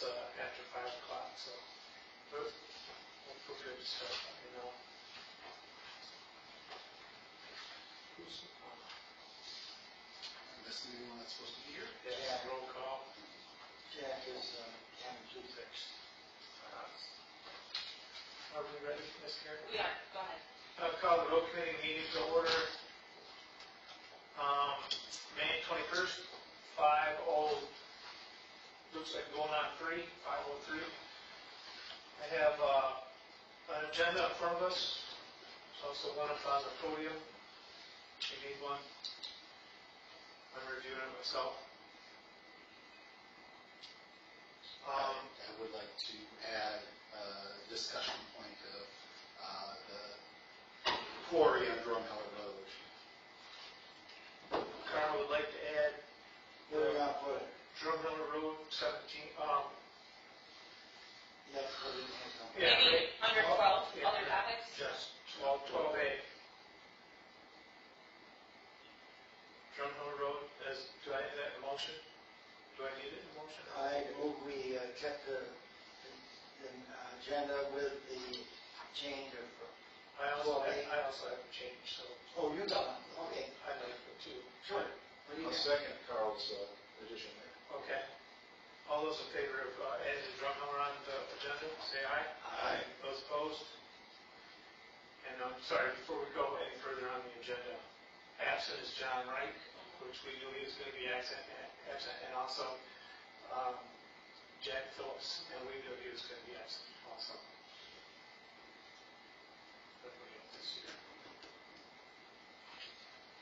starts after 5 o'clock, so we're good to start, you know. This is the one that's supposed to be here? Yeah, roll call. Jack is having two fixed. Are we ready, Ms. Karen? We are, go ahead. I'll call the road committee meeting to order. May 21st, 50, looks like going on 5:03. I have an agenda in front of us. There's also one up on the podium. You need one. I'm reviewing it myself. I would like to add a discussion point of the quarry on Drumheller Road. Carl would like to add Where are we gonna put it? Drumheller Road 17. Yes, put it in some. Yeah, Maybe under 12, yeah. other topics? Just 12A. Drumheller Road, do I have that in motion? Do I need it in motion? I move we kept the agenda with the change of, I also have a change, so oh, you got it, okay, I'd like it too. sure. What do you I'll got? second Carl's addition there. Okay. All those in favor of adding the Drumheller on the agenda, say aye. Aye. Those opposed? And I'm sorry, before we go any further on the agenda, absent is John Reich, which we knew he was going to be absent, and also Jack Phillips, and we knew he was going to be absent also. This year.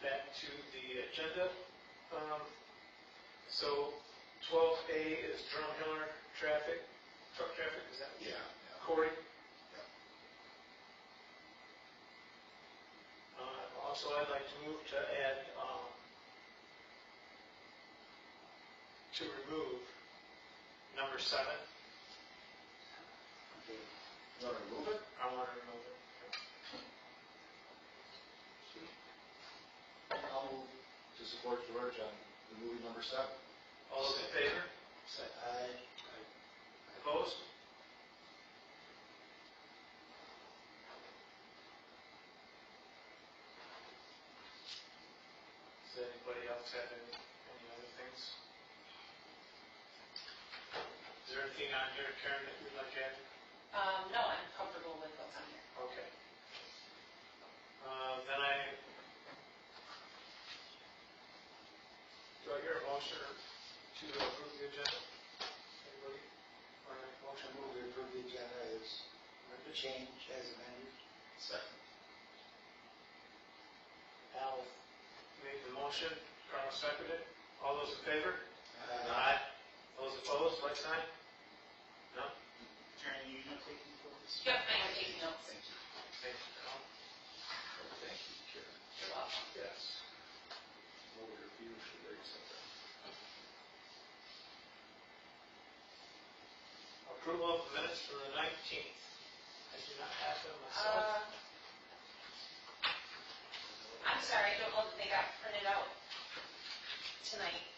Back to the agenda. So 12A is Drumheller traffic, truck traffic, is that? Yeah. Corey? Also, I'd like to move to add, to remove number 7. Okay. You want to remove it? I want to remove it. I'll move to support George on removing number 7. All those in favor? Say Aye. opposed? Does anybody else have any other things? Is there anything on here, Karen, that you'd like to add? No, I'm comfortable with what's on here. Okay. Then do I hear a motion to approve the agenda? Anybody want to make a I motion? move we approve the agenda as, with the change as amended. Second. Al made the motion, Carl seconded. All those in favor? Aye. Those opposed, like sign? No? Karen, you not taking photos? Yep, I'm taking notes. Thank you. Thank you, Carl. Thank you, Karen. You're welcome. Yes. What would your view should they accept that? Approval of the minutes for the 19th. I do not have them myself. I'm sorry, I don't know that they got printed out tonight.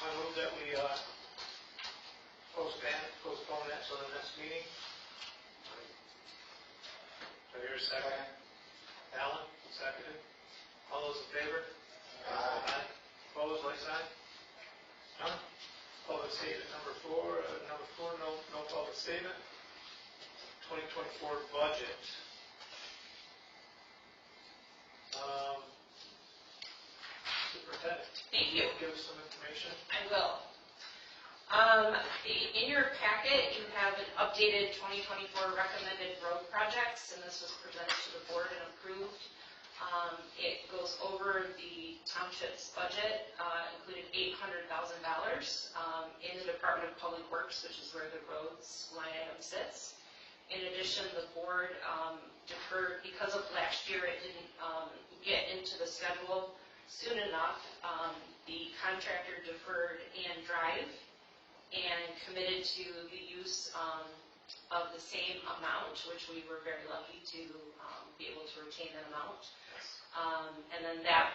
I move that we postpone that to the next meeting. Do I hear a second? Alan, seconded. All those in favor? Aye. Opposed, like sign? None? Public statement number 4. No public statement. 2024 budget. Superintendent. Thank you. Give us some information. I will. In your packet, you have an updated 2024 recommended road projects, and this was presented to the board and approved. It goes over the township's budget, including $800,000 in the Department of Public Works, which is where the roads line item sits. In addition, the board deferred, because of last year, it didn't get into the schedule soon enough. The contractor deferred and drive and committed to the use of the same amount, which we were very lucky to be able to retain that amount. And then that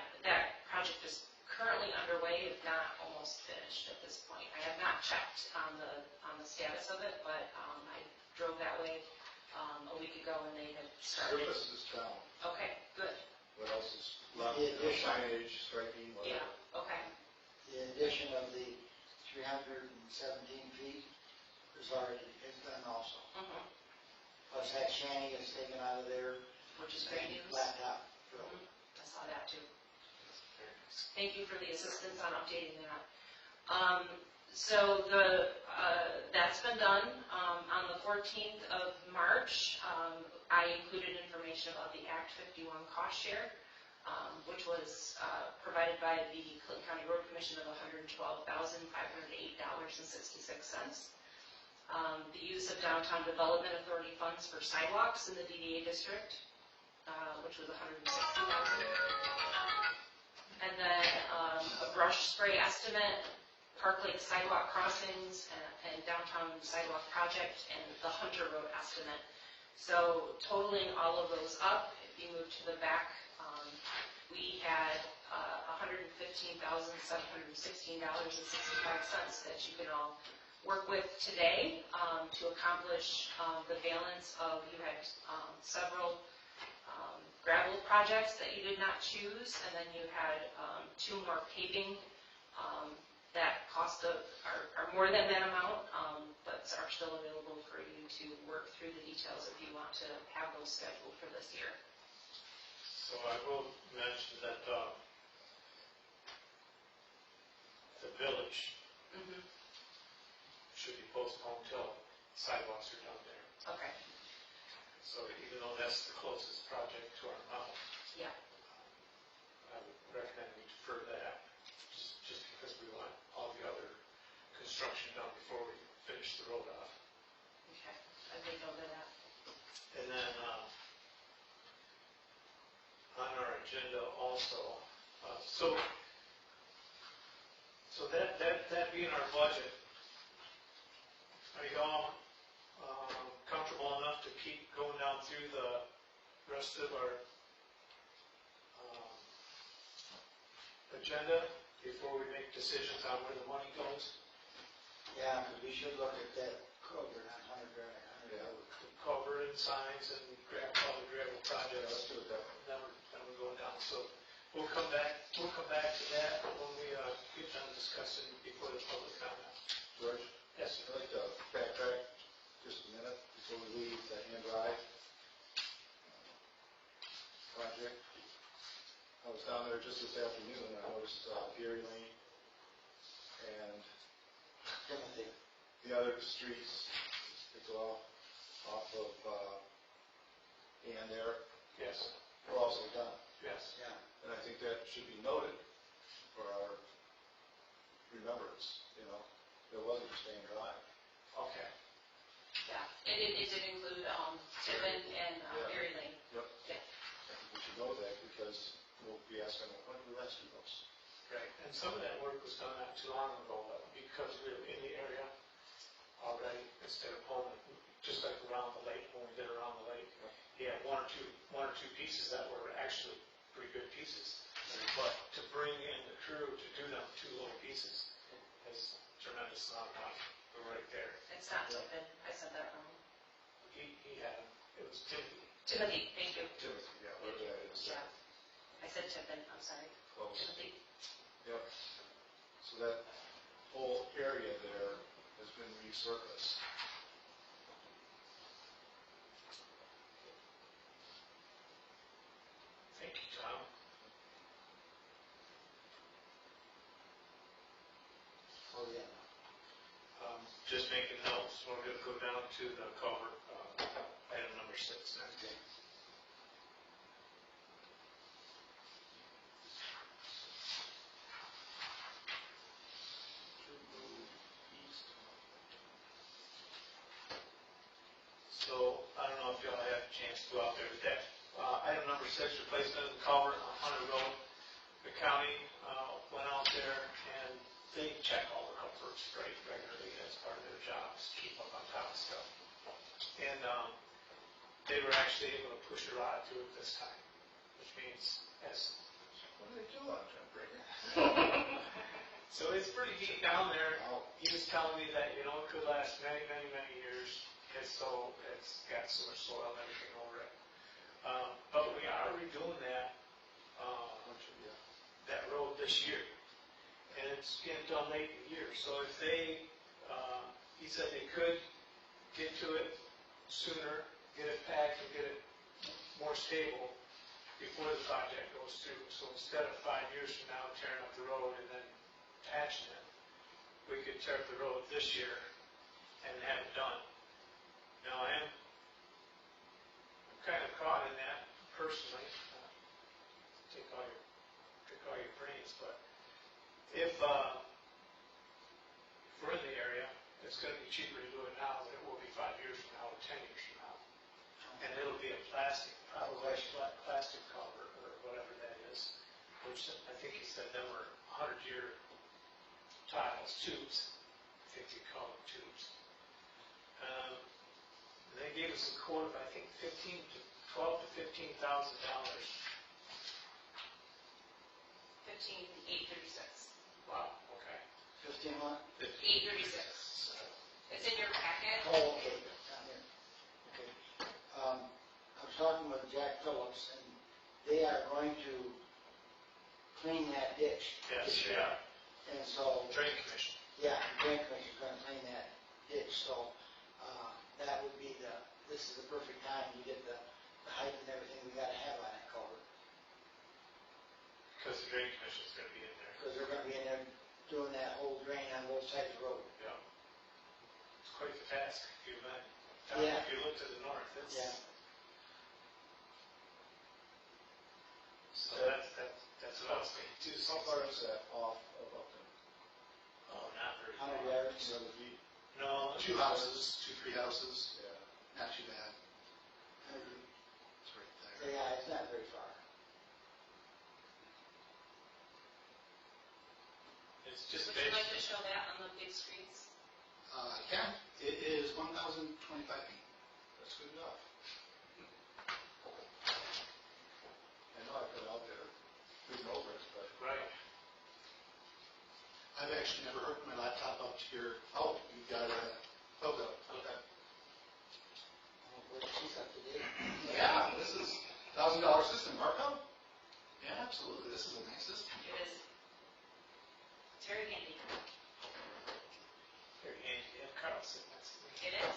project is currently underway, if not not almost finished at this point. I have not checked on the status of it, but I drove that way a week ago and they had started. Surface is down. Okay, good. What else is left? The addition. Signage, striking, whatever. Yeah, okay. The addition of the 317 feet is already, is done also. Mhm. Plus that shanty is taken out of there. Which is great and news. Laptop. Mhm. I saw that too. Thank you for the assistance on updating that. So that's been done. On the 14th of March, I included information about the Act 51 cost share, which was provided by the Clinton County Road Commission of $112,508.66. The use of Downtown Development Authority funds for sidewalks in the DDA district, which was $160,000. And then a brush spray estimate, Park Lake sidewalk crossings, and downtown sidewalk project, and the Hunter Road estimate. So totaling all of those up, if you move to the back, we had $115,716.65 that you can all work with today to accomplish the balance of, you had several gravel projects that you did not choose, and then you had 2 more paving that are more than that amount, but are still available for you to work through the details if you want to have those scheduled for this year. So I will mention that the village Mm-hmm. should be postponed till sidewalks are done there. Okay, So even though that's the closest project to our mouth, yeah, I would recommend we defer that, just because we want all the other construction done before we finish the road off. okay, I think I'll do that. And then, on our agenda also, so that being our budget, are you all comfortable enough to keep going down through the rest of our agenda before we make decisions on where the money goes? Yeah, because we should look at that Kroger, not Hunter Drive, Hunter Road. Cover and signs and all the gravel projects. Let's do it that way. Then we're going down. So we'll come back to that when we get done discussing before the public comment. George, Yes, I'd like to backtrack just a minute before we leave the hand drive project. I was down there just this afternoon and I noticed Peary Lane and Timothy. the other streets that go off of and there yes, were also done. yes. Yeah. And I think that should be noted for our remembrance, There was a Stain Drive. Okay. Yeah, it did include Tiffin and Yeah. Erie Lane. Yep. Yeah. I think we should know that because we'll be asking, when do we rescue those? Right. And some of that work was done not too long ago, but because we were in the area already, instead of pulling it, just like around the lake, when we did around the lake, he had one or two pieces that were actually pretty good pieces. But to bring in the crew to do them 2 little pieces is a tremendous amount of money. We're right there. It's not Tiffin, I said that wrong. He had, it was Timothy. Timothy, thank you. Timothy, yeah, whatever that is. Yeah, I said Tiffin, I'm sorry. Close. Timothy. Yep. So that whole area there has been resurfaced. Thank you, Tom. Oh, yeah. Just making notes, we're going to go down to the cover, item number 6 next. Okay. So, I don't know if y'all had a chance to go out there today. Item number 6, replacement of the culvert on Hunter Road. The county went out there and they check all the culverts straight regularly as part of their jobs, keep up on top of stuff. And they were actually able to push a rod through it this time, which means as What do they do on that break? So it's pretty deep down there. Wow. He was telling me that, it could last many, many, many years. It's got so much soil and everything over it. But we are redoing that, Yeah. that road this year. And it's getting done late in the year. So if they, he said they could get to it sooner, get it packed and get it more stable before the project goes through. So instead of 5 years from now tearing up the road and then patching it, we could tear up the road this year and have it done. Now, I'm kind of caught in that personally. Take all your brains, but if we're in the area, it's going to be cheaper to do it now than it will be 5 years from now or 10 years from now. And it'll be a plastic, probably plastic cover or whatever that is, which I think he said them were 100-year tiles, tubes. I think they call them tubes. They gave us a quote of, I think, $12,000 to $15,000. 15,836. Wow, okay. 15 what? 836. It's in your packet. Oh, okay, down here. Okay. I was talking with Jack Phillips, and they are going to clean that ditch. Yes, yeah. And so, Drain commission. yeah, the Drain Commission's gonna clean that ditch, so, that would be this is the perfect time to get the height and everything we gotta have on that culvert. Because the drain commission's going to be in there. Because they're gonna be in there doing that whole drain on both sides of the road. Yeah. It's quite the task if you imagine. Yeah. If you look to the north, it's. Yeah. So that's what I was thinking too. How far is that off of Upton? Oh, not very. 100 yards. 7 feet? No. 2 houses, 2, 3 houses, Yeah. not too bad. It's right there. Yeah, it's not very far. It's just Would you like to based. show that on the big screens? I can. It is 1,025 feet. That's good enough. I know I put it out there, reading over it, but Right. I've actually never hooked my laptop up to your, you've got a photo. Okay. Well, she's up to date. Yeah, this is $1,000 system, Marco? Yeah, absolutely. This is a nice system. It is. It's very handy. Very handy. You have Carl sitting next to me. It is.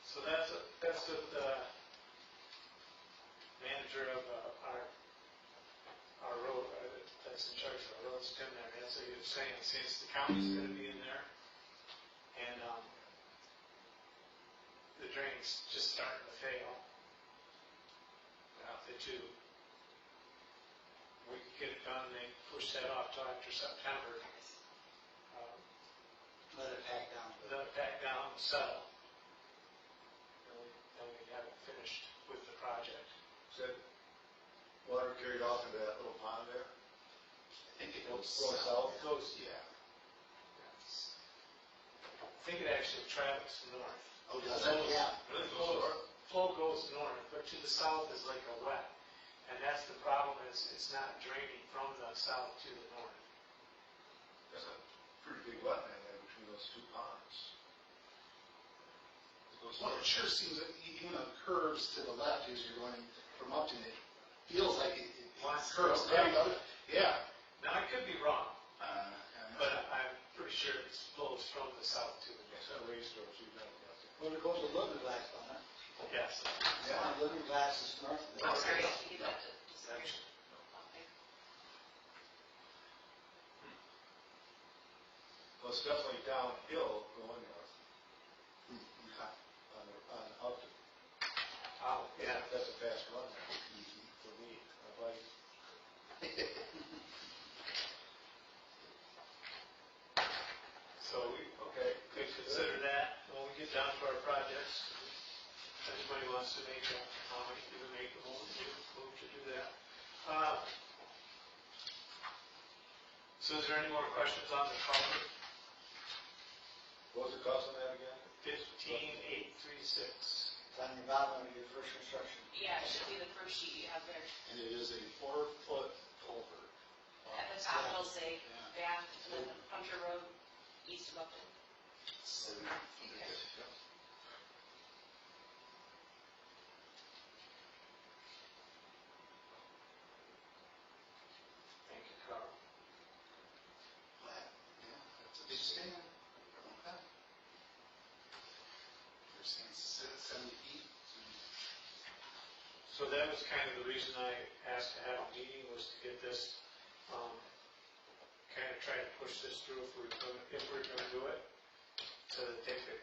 So that's what the manager of our road, that's in charge of our roads, Tim there, that's what he was saying, since the county's gonna be in there, and, the drain's just starting to fail out there too. We could get it done, they push that off till after September. Let it pack down. Let it back down and settle. Then we have it finished with the project. is that water carried off into that little pond there? I think it goes Going south? It goes, Yeah. I think it actually travels north. Oh, does it? Yeah. Really flow goes north, but to the south is like a wet. And that's the problem, is it's not draining from the south to the north. There's a pretty big wetland there between those two ponds. It goes Well, it sure seems that even the curves to the left as you're going from Upton, it feels like it curves down. Yeah. Now, I could be wrong, Uh, but I'm pretty sure it flows from the south to the It's north. a rainstorm, so you know nothing. Well, it goes to Living Glass, don't it? Yes. Yeah. Living Glass is north of I'm that. sorry, to give that to, just That's- okay. Well, it's definitely downhill going north Okay. on Upton. Oh, yeah. That's a fast run there for me. I bike. So we, okay, Could consider that when we get down to our projects. If anybody wants to make a comment, you can make a move to do that. So is there any more questions on the culvert? What was the cost on that again? 19836. It's on your bottom of your first instruction. Yeah, it should be the first sheet you have there. And it is a 4-foot culvert. At the top, it'll say Yeah. Bath, and then Hunter Road, east of Upton. Yep. Thank you, Carl. Yeah, that's a big stand. Okay. You're saying 70 feet? So that was kind of the reason I asked to have a meeting, was to get this, kind of try to push this through if we're gonna do it, so that they could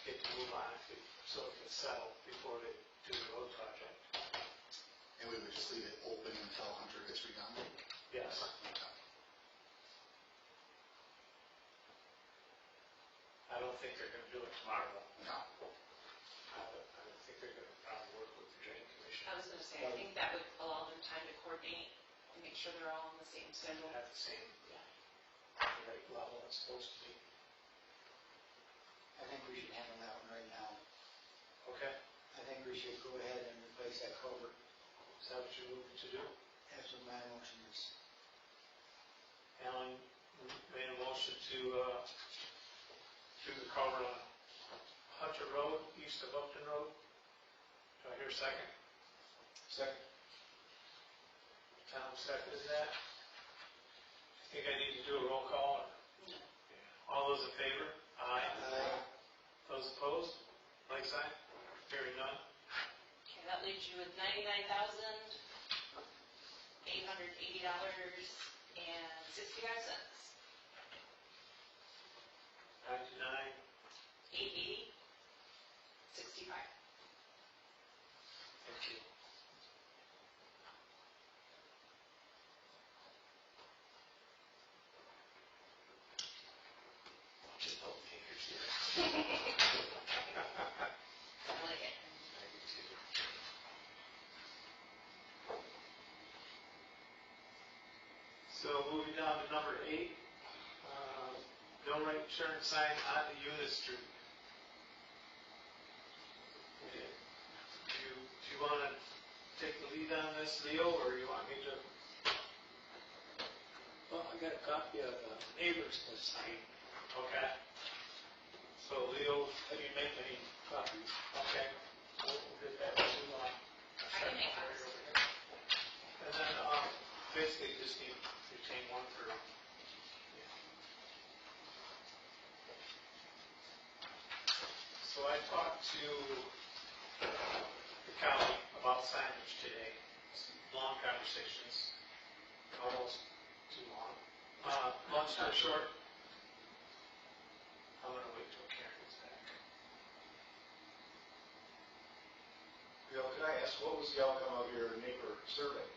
get to move on, so it can settle before they do the road project. And we would just leave it open until Hunter gets redone? Yes. Okay. I don't think they're gonna do it tomorrow. No. I don't think they're gonna probably work with the drain commission I was gonna say, I think that would allow them time to coordinate and make sure they're all on the same schedule. at the same, the right level it's supposed to be. I think we should handle that one right now. Okay, I think we should go ahead and replace that culvert. is that what you're moving to do? That's what my motion is. Alan made a motion to, do the culvert on Hunter Road, east of Upton Road. Do I hear a second? Second. Tom seconded that. I think I need to do a roll call. No. All those in favor? Aye. Aye. Those opposed? Like sign? Hearing none? Okay, that leaves you with $99,880.65. 99. 880.65. Thank you. Just don't take your shit. I like it. So moving down to number 8, no right turn sign on the Eunice Street. Okay. Do you want to take the lead on this, Leo, or you want me to? Well, I got a copy of the neighbor's sign. Okay. So Leo, I didn't make any copies. okay, we'll get that to, I can make copies. and then, basically just need to retain one for, So I talked to the county about signage today, some long conversations, almost too long. Long story short, I'm gonna wait till Karen gets back. Bill, can I ask, what was the outcome of your neighbor survey?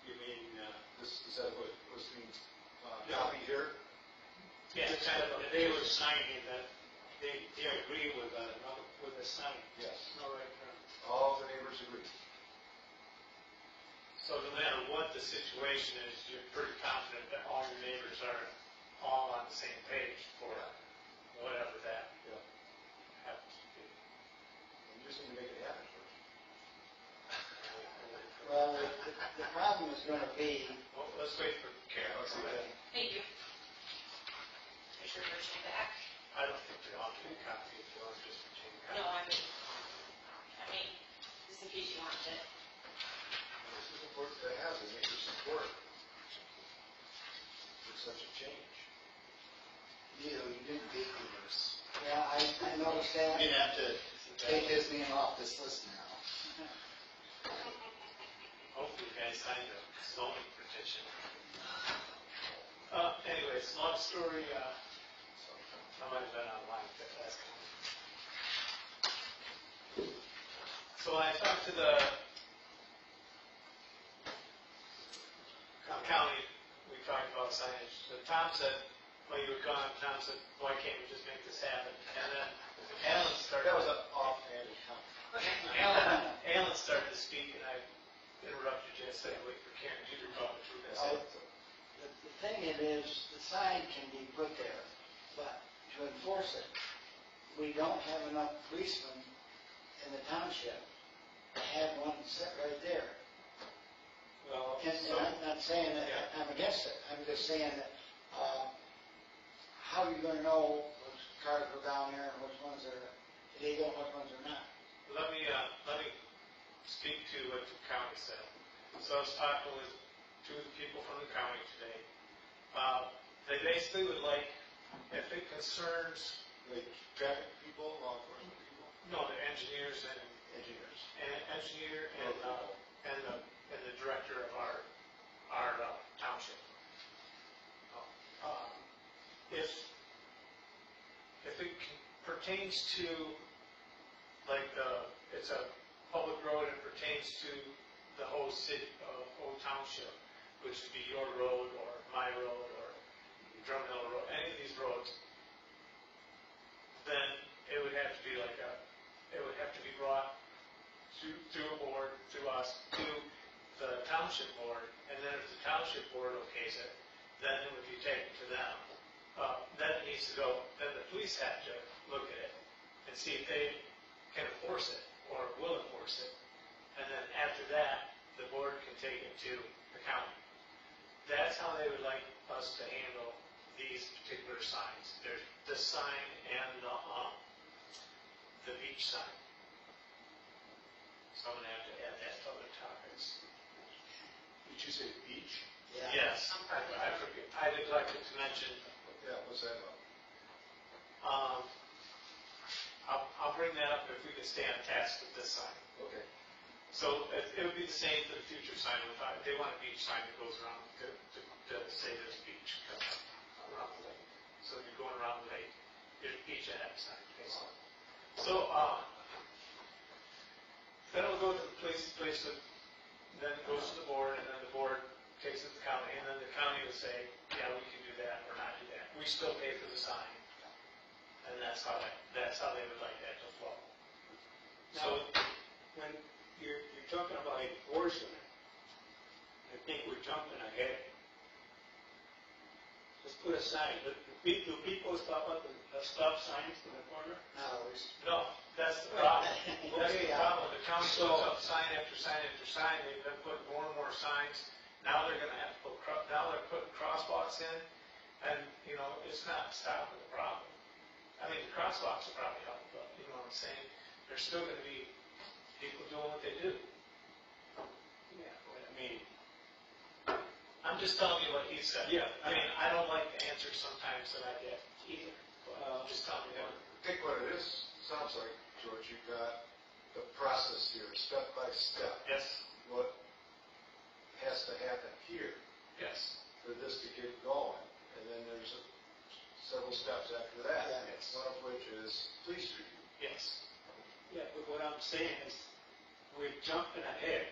You mean, Is that what was being Yeah. copied here? Yeah, they were signing that they agree with the sign. Yes. No right turn. All the neighbors agree. so no matter what the situation is, you're pretty confident that all your neighbors are all on the same page for whatever that Yeah. happens to be. We just need to make it happen first. Well, the problem is gonna be, Well, let's wait for Karen. Thank you. Is your version back? I don't think we all need a copy if you want to just retain a copy. No, I mean, just in case you want it. This is important to have, the neighbor support for such a change. You didn't date yours. yeah, I noticed that. You'd have to take his name off this list now. Hopefully you guys signed a zoning petition. Anyways, long story, I might have been online that last time. So I talked to the county, we talked about signage. So Tom said, while you were gone, Tom said, why can't we just make this happen? And then Alan started. That was an offhanded comment. Alan started to speak and I interrupted you. I said, wait for Karen, you were talking through this. The thing it is, the sign can be put there, but to enforce it, we don't have enough policemen in the township to have one set right there. Well, And I'm not saying that I'm against it, I'm just saying that, how are you gonna know which cars go down there and which ones are illegal and which ones are not? Let me speak to what the county said. So I was talking with two of the people from the county today. They basically would like, if it concerns, Like traffic people, law enforcement people, no, the engineers and engineers. engineer and the director of our township. If it pertains to, like, it's a public road and pertains to the whole city, whole township, which would be your road or my road or Drum Hill Road, any of these roads, then it would have to be it would have to be brought through a board, through us, to the township board, and then if the township board okays it, then it would be taken to them. Then it needs to go, then the police have to look at it and see if they can enforce it or will enforce it. And then after that, the board can take it to the county. That's how they would like us to handle these particular signs. There's this sign and the beach sign. So I'm gonna have to add that to other topics. Did you say beach? Yes, I forget, I neglected to mention, Yeah, what's that about? I'll bring that up if we can stay on task with this sign. Okay. So it would be the same for the future sign, if they want a beach sign that goes around to say there's a beach around the lake. So if you're going around the lake, there's a beach ahead sign, basically. So, then it'll go to the police, then it goes to the board, and then the board takes it to the county, and then the county will say, yeah, we can do that or not do that. We still pay for the sign. And that's how they would like that to flow. now, when you're talking about enforcement, I think we're jumping ahead. Let's put a sign. Do people stop at the stop signs in the corner? No, that's the problem. That's the Okay, problem. The county puts up sign after sign after sign. They've been putting more and more signs. Now they're gonna have to now they're putting crosswalks in. And, it's not stopping the problem. I mean, the crosswalks will probably help, but you know what I'm saying? There's still gonna be people doing what they do. Yeah, but I mean, I'm just telling you what he said. Yeah. I mean, I don't like the answers sometimes that I get either. But I'm just telling you I that. think what it is, sounds like, George, you've got the process here, step by step. Yes, What has to happen here yes, for this to get going, and then there's several steps after that. Yes. One of which is police review. yes. yeah, but what I'm saying is, we're jumping ahead.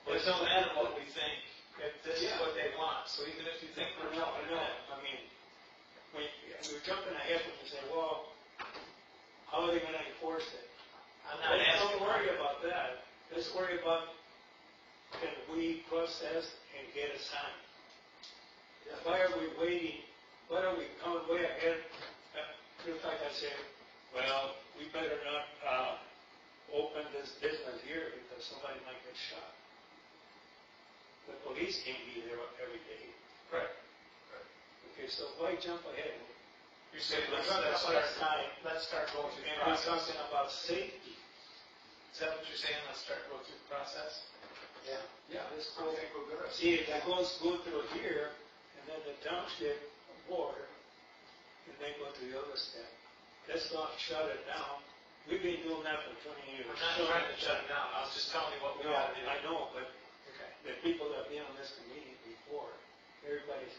Well, it don't matter what we think, if this is what they want, so even if you think we're No, jumping no, ahead. I mean, we're jumping ahead when you say, well, how are they gonna enforce it? I'm not asking. Don't worry about that. Let's worry about, can we process and get a sign? Why are we waiting? Why are we coming way ahead? In fact, I say, well, we better not open this business here because somebody might get shot. The police can't be there every day. Right. Okay, so why jump ahead? You say, We're let's talking start, about sign, let's start going through the and we're process. talking about safety. Is that what you're saying? Let's start going through the process? Yeah. Yeah, let's I go. think we're gonna. See, if it goes go through here, and then the township board, and then go to the other step. Let's not shut it down. We've been doing that for 20 years. I'm not trying to shut it down. I was just telling you what we No, gotta do. I know, but Okay. the people that have been on this committee before, everybody's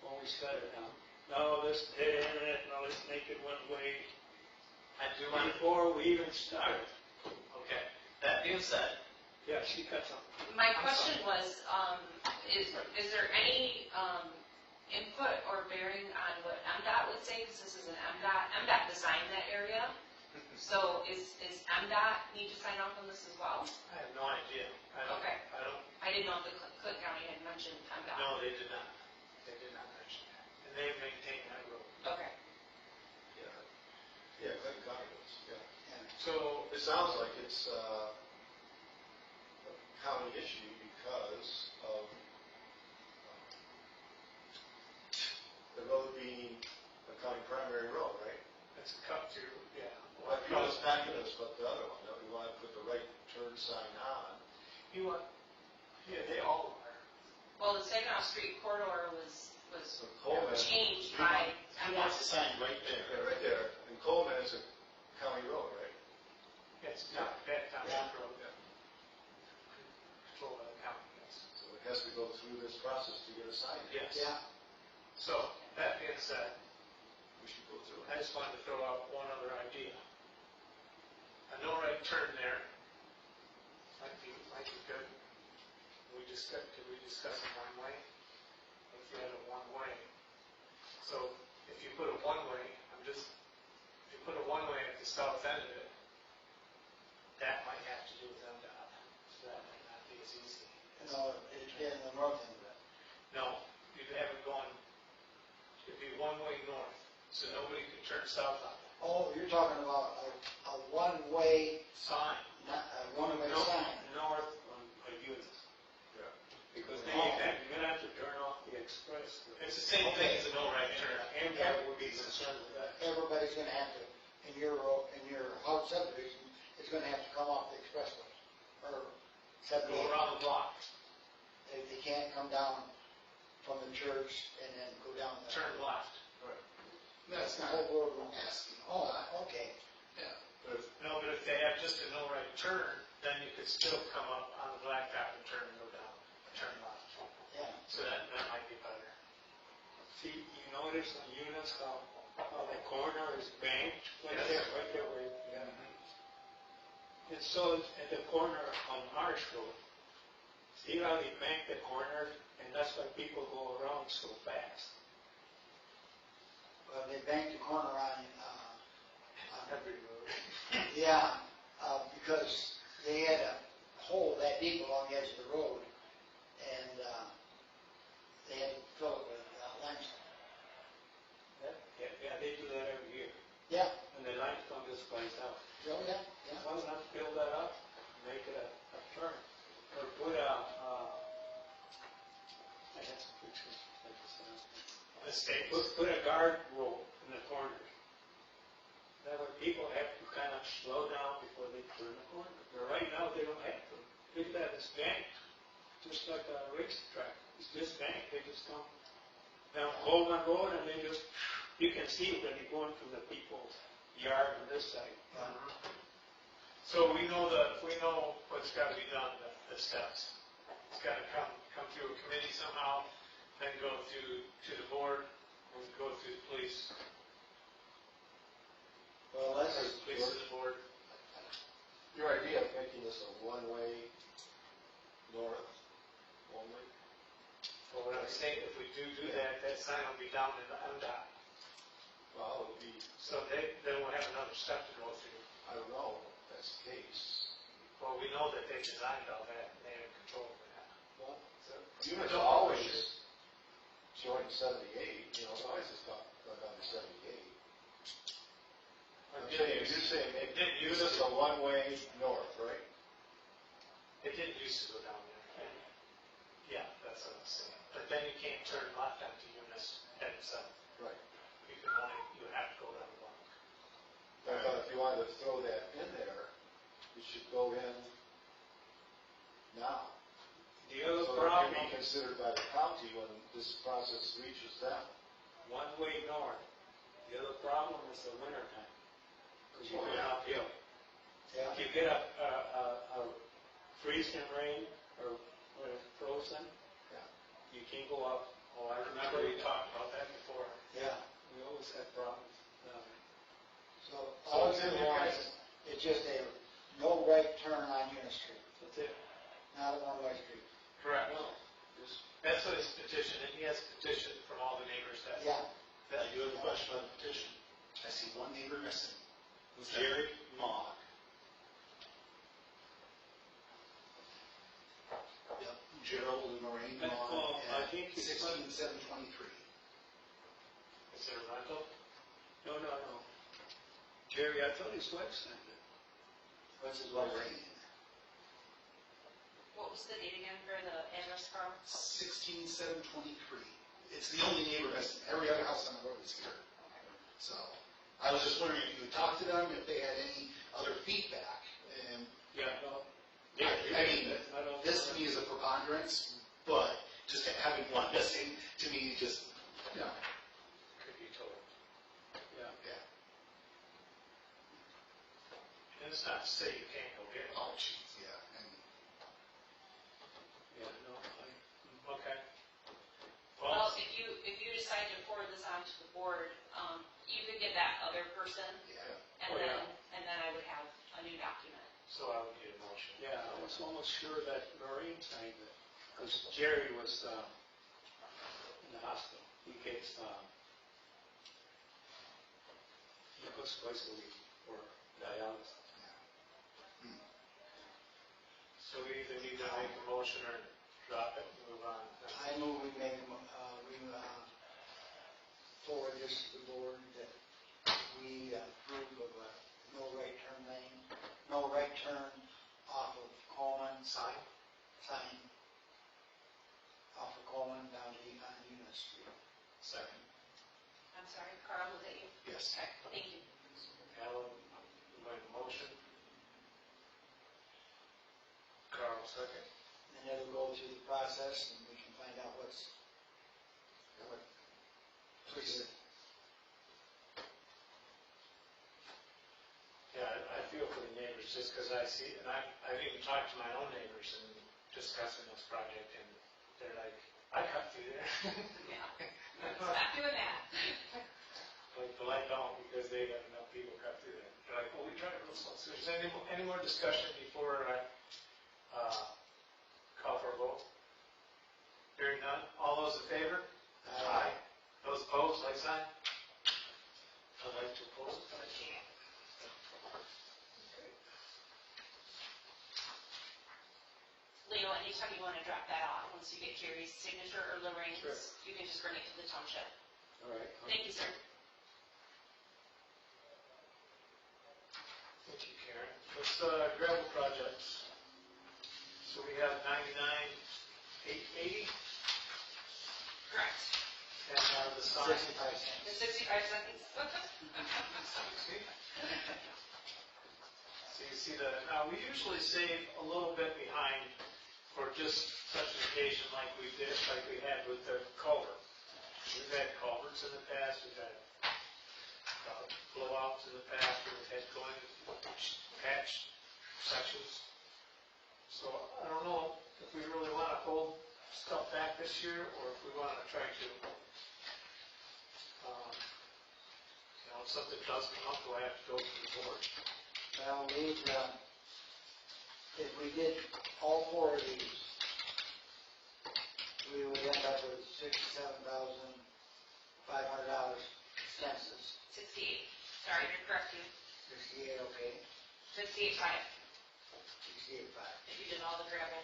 always shut it down. No, let's dead end it, no, let's make it one way. I do want, Before we even started. okay. That being said, Yeah, she got something. My question was, is there any input or bearing on what MDOT would say, because this is an MDOT designed that area? So is MDOT need to sign off on this as well? I have no idea. Okay. I I didn't know if the Cook County had mentioned MDOT. no, they did not. They did not mention that. And they maintain that road. Okay. Yeah, like it sounds like it's a county issue because of the road being a county primary road, right? It's come to, yeah. But not as Magnus, but the other one, that we want to put the right turn sign on. You want, yeah, they all are. Well, the Saginaw Street corridor was So Coleman, changed by. He wants the sign right there. yeah, right there, and Coleman is a county road, right? It's not that township road. Yeah. Controlled by the county, yes. So it has to go through this process to get a sign. Yes. Yeah, So, that being said, We should go through I it. just wanted to throw out one other idea. A no right turn there might be good. Could we discuss a one way? If you had a one way. So if you put a one way, if you put a one way at the south end of it, that might have to do with MDOT. So that might not be as easy. no, it's in the north end of it. No, you'd have it going, it'd be one way north, so nobody could turn south on it. Oh, you're talking about a one-way, Sign. not a one-way No, sign. north on Eunice. Yeah. Because then you're gonna have to turn off the express. It's the same thing as a no right turn. And that would be concerned with that. Everybody's gonna have to, in your house subdivision, it's gonna have to come off the expressway. Or Go 78. around the block, They can't come down from the church and then go down the. turn left. That's The not whole road won't asking. Oh, okay. Yeah. But if, No, but if they have just a no right turn, then you could still come up on the blacktop and turn and go down, turn left. Yeah. So that might be better. See, you notice on Eunice how the corner is banked, right Yes. there where, yeah. And so at the corner on Marsh Road, see how they bank the corner, and that's why people go around so fast. Well, they banked the corner on Every road. yeah, because they had a hole that deep along the edge of the road, and they had to fill it with limestone. Yeah, they do that every year, Yeah, and the limestone just flies out. oh, yeah, yeah. Why not build that up, make it a turn, or put I got some pictures, like this, Mistakes. put a guard rope in the corners. That way people have to kind of slow down before they turn the corner. But right now, they don't have to. Look at that, it's banked, just like a racetrack. It's just banked, they just come down Coleman Road and they just, you can see it when you're going from the people's yard on this side. So we know what's got to be done, the steps. It's got to come through a committee somehow, then go to the board, and go through the police. Well, let's, Police to the board. your idea of making this a one-way north only, Well, what I'm saying, if we do that, that sign will be down in the MDOT. well, it would be, So then we'll have another step to go through. I don't know if that's the case. Well, we know that they designed all that, and they have control of that. Well, So, Units always showing 78, you know, it's always just gone down to 78. I'm saying, you're saying It make didn't use this it, a one-way north, right? it didn't used to go down there. Yeah, that's what I'm saying. But then you can't turn left onto Eunice heading south. Right. You have to go down the block. I thought if you wanted to throw that in there, you should go in now. The other So it problem, can be considered by the county when this process reaches them. one way north. The other problem is the winter time, because you go uphill. yeah, If you get a freezing rain or when it's frozen, Yeah. you can't go up. Oh, I remember we talked about that before. yeah. We always have problems. So all it's you in want there. is just a no right turn on Unit Street, That's it. not a one-way street. Correct. No, That's what his petition, and he has a petition from all the neighbors that. Yeah, I do have a question on the petition. I see one neighbor missing. Who's that? Jerry Mogg. Yep, Gerald and Lorraine Mogg I at think it's 16723. Is it a rental? no. Jerry, I thought his wife signed it. What's his Lorraine? What was the date again for the address, Carl? 16723. It's the only neighbor, every other house on the road is here. So, I was just wondering if you would talk to them, if they had any other feedback, and, Yeah, no. I mean, this to me is a preponderance, but just having one missing, to me, just, you know, Could be told. Yeah. yeah. And it's not to say you can't go get it. Oh, jeez, yeah, and, Yeah, no, Okay. Well, if you decide to forward this on to the board, you could get that other person, yeah. and Oh, yeah. then I would have a new document. So I would need a motion. yeah, I was almost sure that Noreen signed it, because Jerry was, in the hospital. He gets, he goes twice a week for dialysis. So we either need to make a motion or drop it and move on. I move we make, forward this to the board that we approve of a no right turn lane, no right turn off of Coleman. Sign off of Coleman down to Eunice Street. Second. I'm sorry, Carl, was that you? Yes. Okay, thank you. Alan, you made a motion. Carl, second. And then it'll go through the process and we can find out what's, please. Yeah, I feel for the neighbors just because I see, and I've even talked to my own neighbors and discussing this project and they're like, I cut through there. Yeah. Stop doing that. Like, well, I don't because they got enough people cut through there. They're like, well, we drive real slow. So is there any more discussion before I call for a vote? Hearing none, all those in favor? Aye. Those opposed, like sign? I'd like to oppose it, but I can't. Leo, anytime you want to drop that off, once you get Jerry's signature or Lorraine's, Sure. you can just bring it to the township. All right. Thank you, sir. Thank you, Karen. Let's, gravel projects. So we have 99,880 Correct. and the sign. 65 cents. The 65 seconds. So you see that, now we usually save a little bit behind for just such an occasion like we had with the culvert. We've had culverts in the past, we've had blowouts in the past, we've had going patch sections. So I don't know if we really want to hold stuff back this year or if we want to try to, if something does come up, we'll have to go to the board. Well, if we did all four of these, we would end up with $67,500 expenses. 68. Sorry to correct you. 68, okay, 68.5 68.5. if you did all the gravel.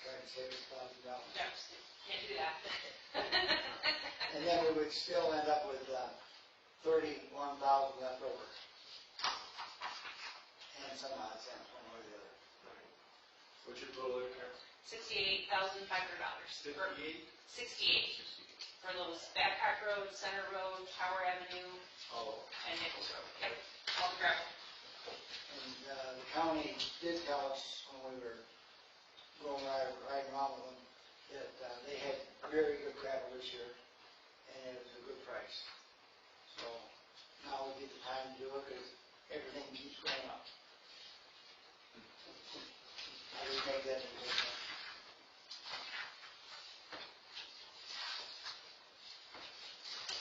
Trying to save us $1,000. No, can't do that. And then we would still end up with 31,000 left over. And some odds, one way or the other. What's your total there, Karen? $68,500. 58? 68 for those Babcock Road, Center Road, Tower Avenue, Oh. and Nichols Road. Yep, all the gravel. And the county did tell us when we were going riding around with them that they had very good gravel this year, and it was a good price. So now would be the time to do it because everything keeps going up. I just make that decision.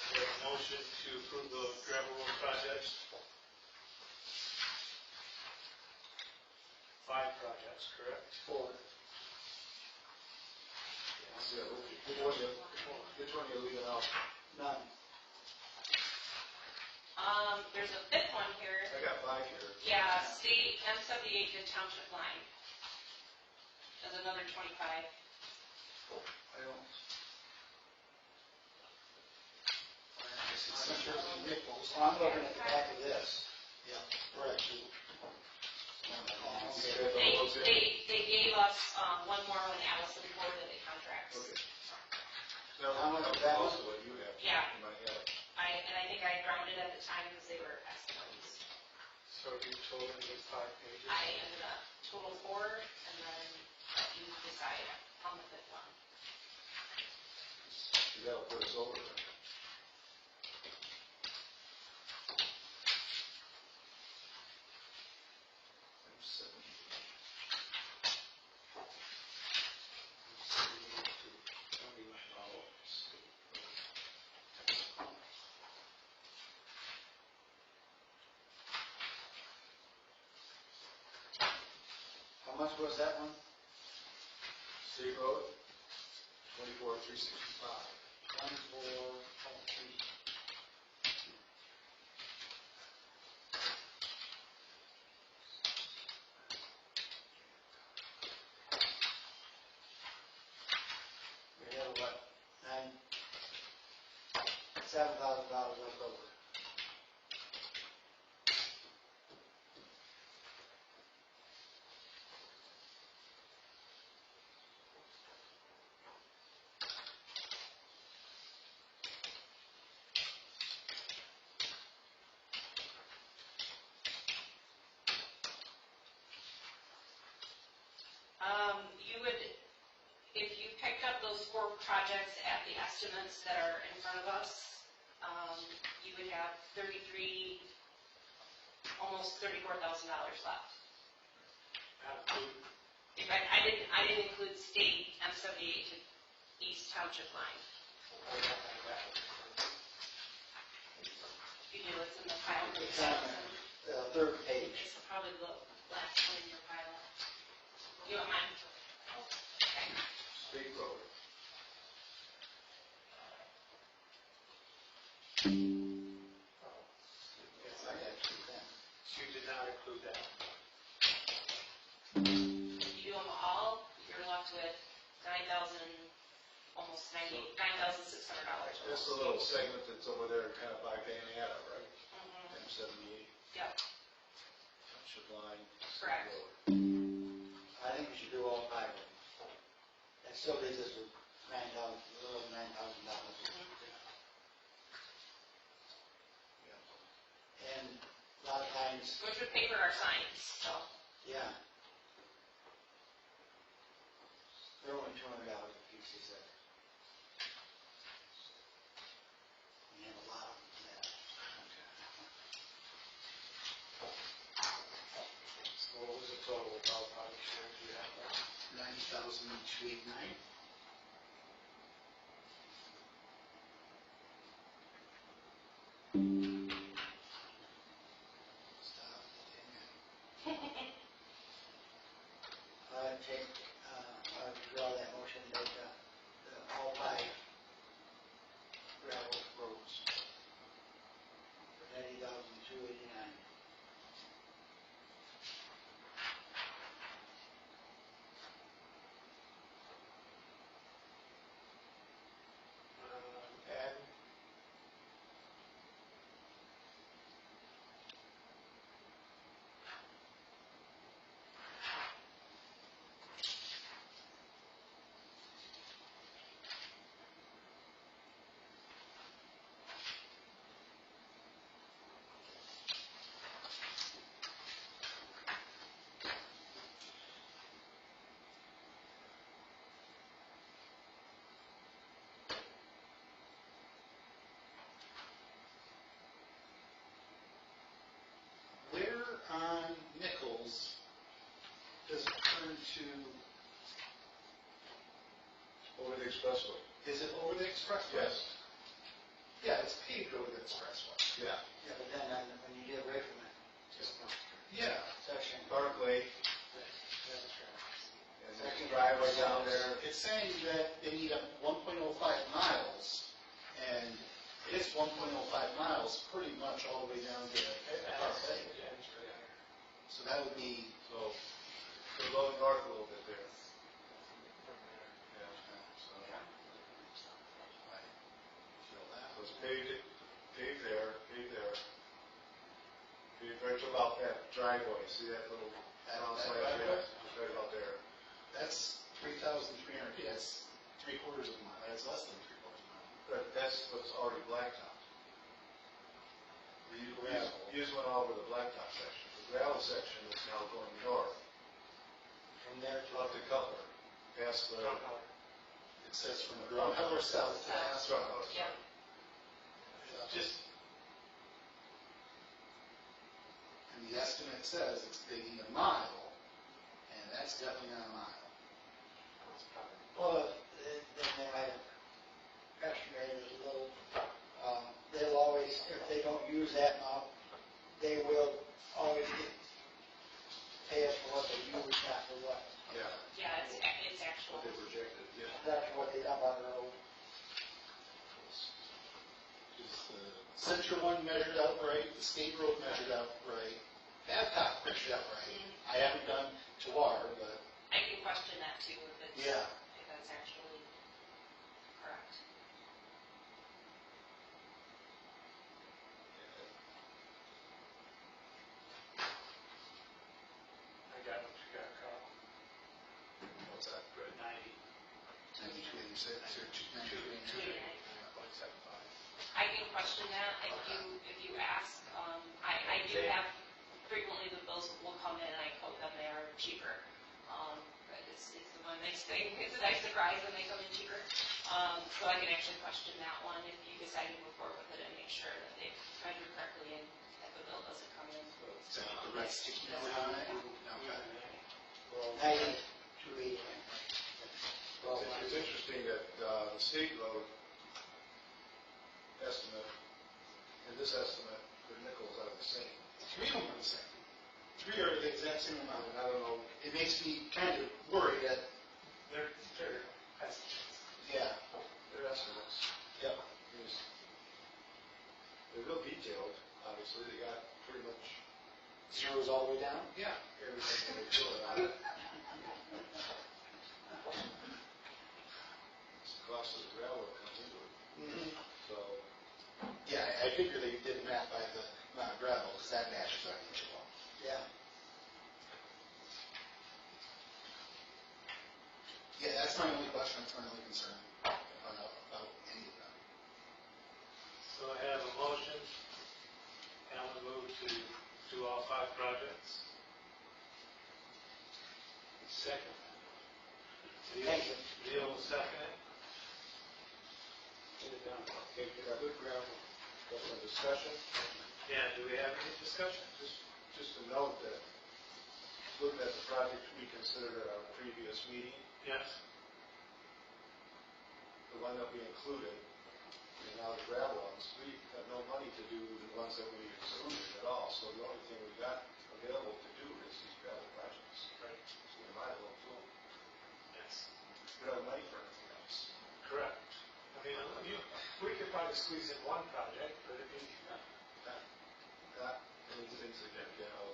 We have a motion to approve the gravel road projects. 5 projects, correct? 4. Yeah, which one you leaving out? None. There's a fifth one here. I got 5 here. Yeah, state M78 to township line. There's another 25. I don't, It's Central Nichols. Well, I'm looking at the back of this. Yeah, correct. They gave us, one more when Allison forwarded the contracts. okay. Now, How much how is that close one? to what you have? Yeah. In my head. I think I rounded at the time because they were estimates. So you told me it's 5 pages? I ended up total 4, and then you decide on the fifth one. You gotta put us over there. How much was that one? State road, 24,365. 1,403. We have what, $7,000 left over. You would, if you picked up those 4 projects at the estimates that are in front of us, you would have almost $34,000 left. In fact, I didn't include state M78 to East Township line. You do, it's in the file. It's on the third page. It's probably the last one in your file. You want mine? Okay. State road. Yes, I actually can. So you did not include that. If you do them all, you're left with almost $9,600. That's the little segment that's over there kind of by Van Ada, right? Mhm. M78, Yep, Township line. State Correct. road. I think we should do all 5 of them. That still leaves us with $9,000, a little over $9,000. And a lot of times, which would pay for our signs, so. yeah. They're only $200 a piece, he said. We have a lot of them, yeah. So what was the total about how much shares you have? 90,289. Stop. I'd draw that motion that, all 5 gravel roads for $90,289. Ed? Where on Nichols does it turn to, Over the expressway. is it over the expressway? Yes. Yeah, it's paved over the expressway. Yeah. Yeah, but then when you get away from it, just Yeah. section. Parkway, and there's a driveway down there. It's saying that they need a 1.05 miles, and it is 1.05 miles, pretty much all the way down to Parkway. So that would be, So, we're going north a little bit there. Yeah, so, I feel that. so it's paved there, paved right to about that driveway, see that little mountain That right driveway? there? It's right about there. That's 3,300 feet, that's 3/4 of a mile, that's less than 3/4 of a mile. But that's what's already blacktop. Gravel. You just went over the blacktop section. The gravel section is now going north, From there to. up to Cutler, past the. It says from the Drumheller south to Strong House. Yeah. Just, And the estimate says it's digging a mile, and that's definitely not a mile. Well, then they might have estimated a little, they'll always, if they don't use that amount, they will always pay us for what they use, not for what, Yeah, Yeah, it's actual. what they projected, yeah. not for what they dump on the road. Is the Central one measured out right, the state road measured out right, Babcock measured out right. I haven't done Tawar, but I can question that too, if yeah. that's actually correct. I got what you got, Carl. What's that? Good, 90. 9286 or 9289. 0.75. I can question that if you ask. I do have, frequently the bills will come in and I quote them, they are cheaper. But it's the one nice thing, it's a nice surprise when they come in cheaper. So I can actually question that one if you decide to move forward with it and make sure that they've measured correctly and that the bill doesn't come in. So the red sticky note on it? Okay. Well, 9289. Well, It's interesting that the state road estimate and this estimate for Nichols are the same. 3 of them are the same. 3 are the exact same amount. And I don't know, It makes me kind of worried that, They're estimates. yeah, their estimates, yep. they're real detailed, obviously, they got pretty much Zeros all the way down? everything that they do on it. It's the cost of the railroad comes into it, Mm-hmm. so. Yeah, I figure they did the math by the amount of gravel, because that matches our inch wall. yeah. Yeah, that's my only question, that's my only concern about any of them. So I have a motion. Alan moved to do all 5 projects. Second. Thank you. Neil will second it. Get it done. Okay, we got good gravel. Got some discussion, Yeah, do we have any discussion? just to note that, looking at the project we considered at our previous meeting, Yes. the one that we included, and now the gravel ones, we have no money to do the ones that we excluded at all, so the only thing we got available to do is these gravel projects. Right. So we might as well do them. Yes. We don't have money for anything else. Correct. I mean, we could probably squeeze in one project, but it'd be, That is insignificant of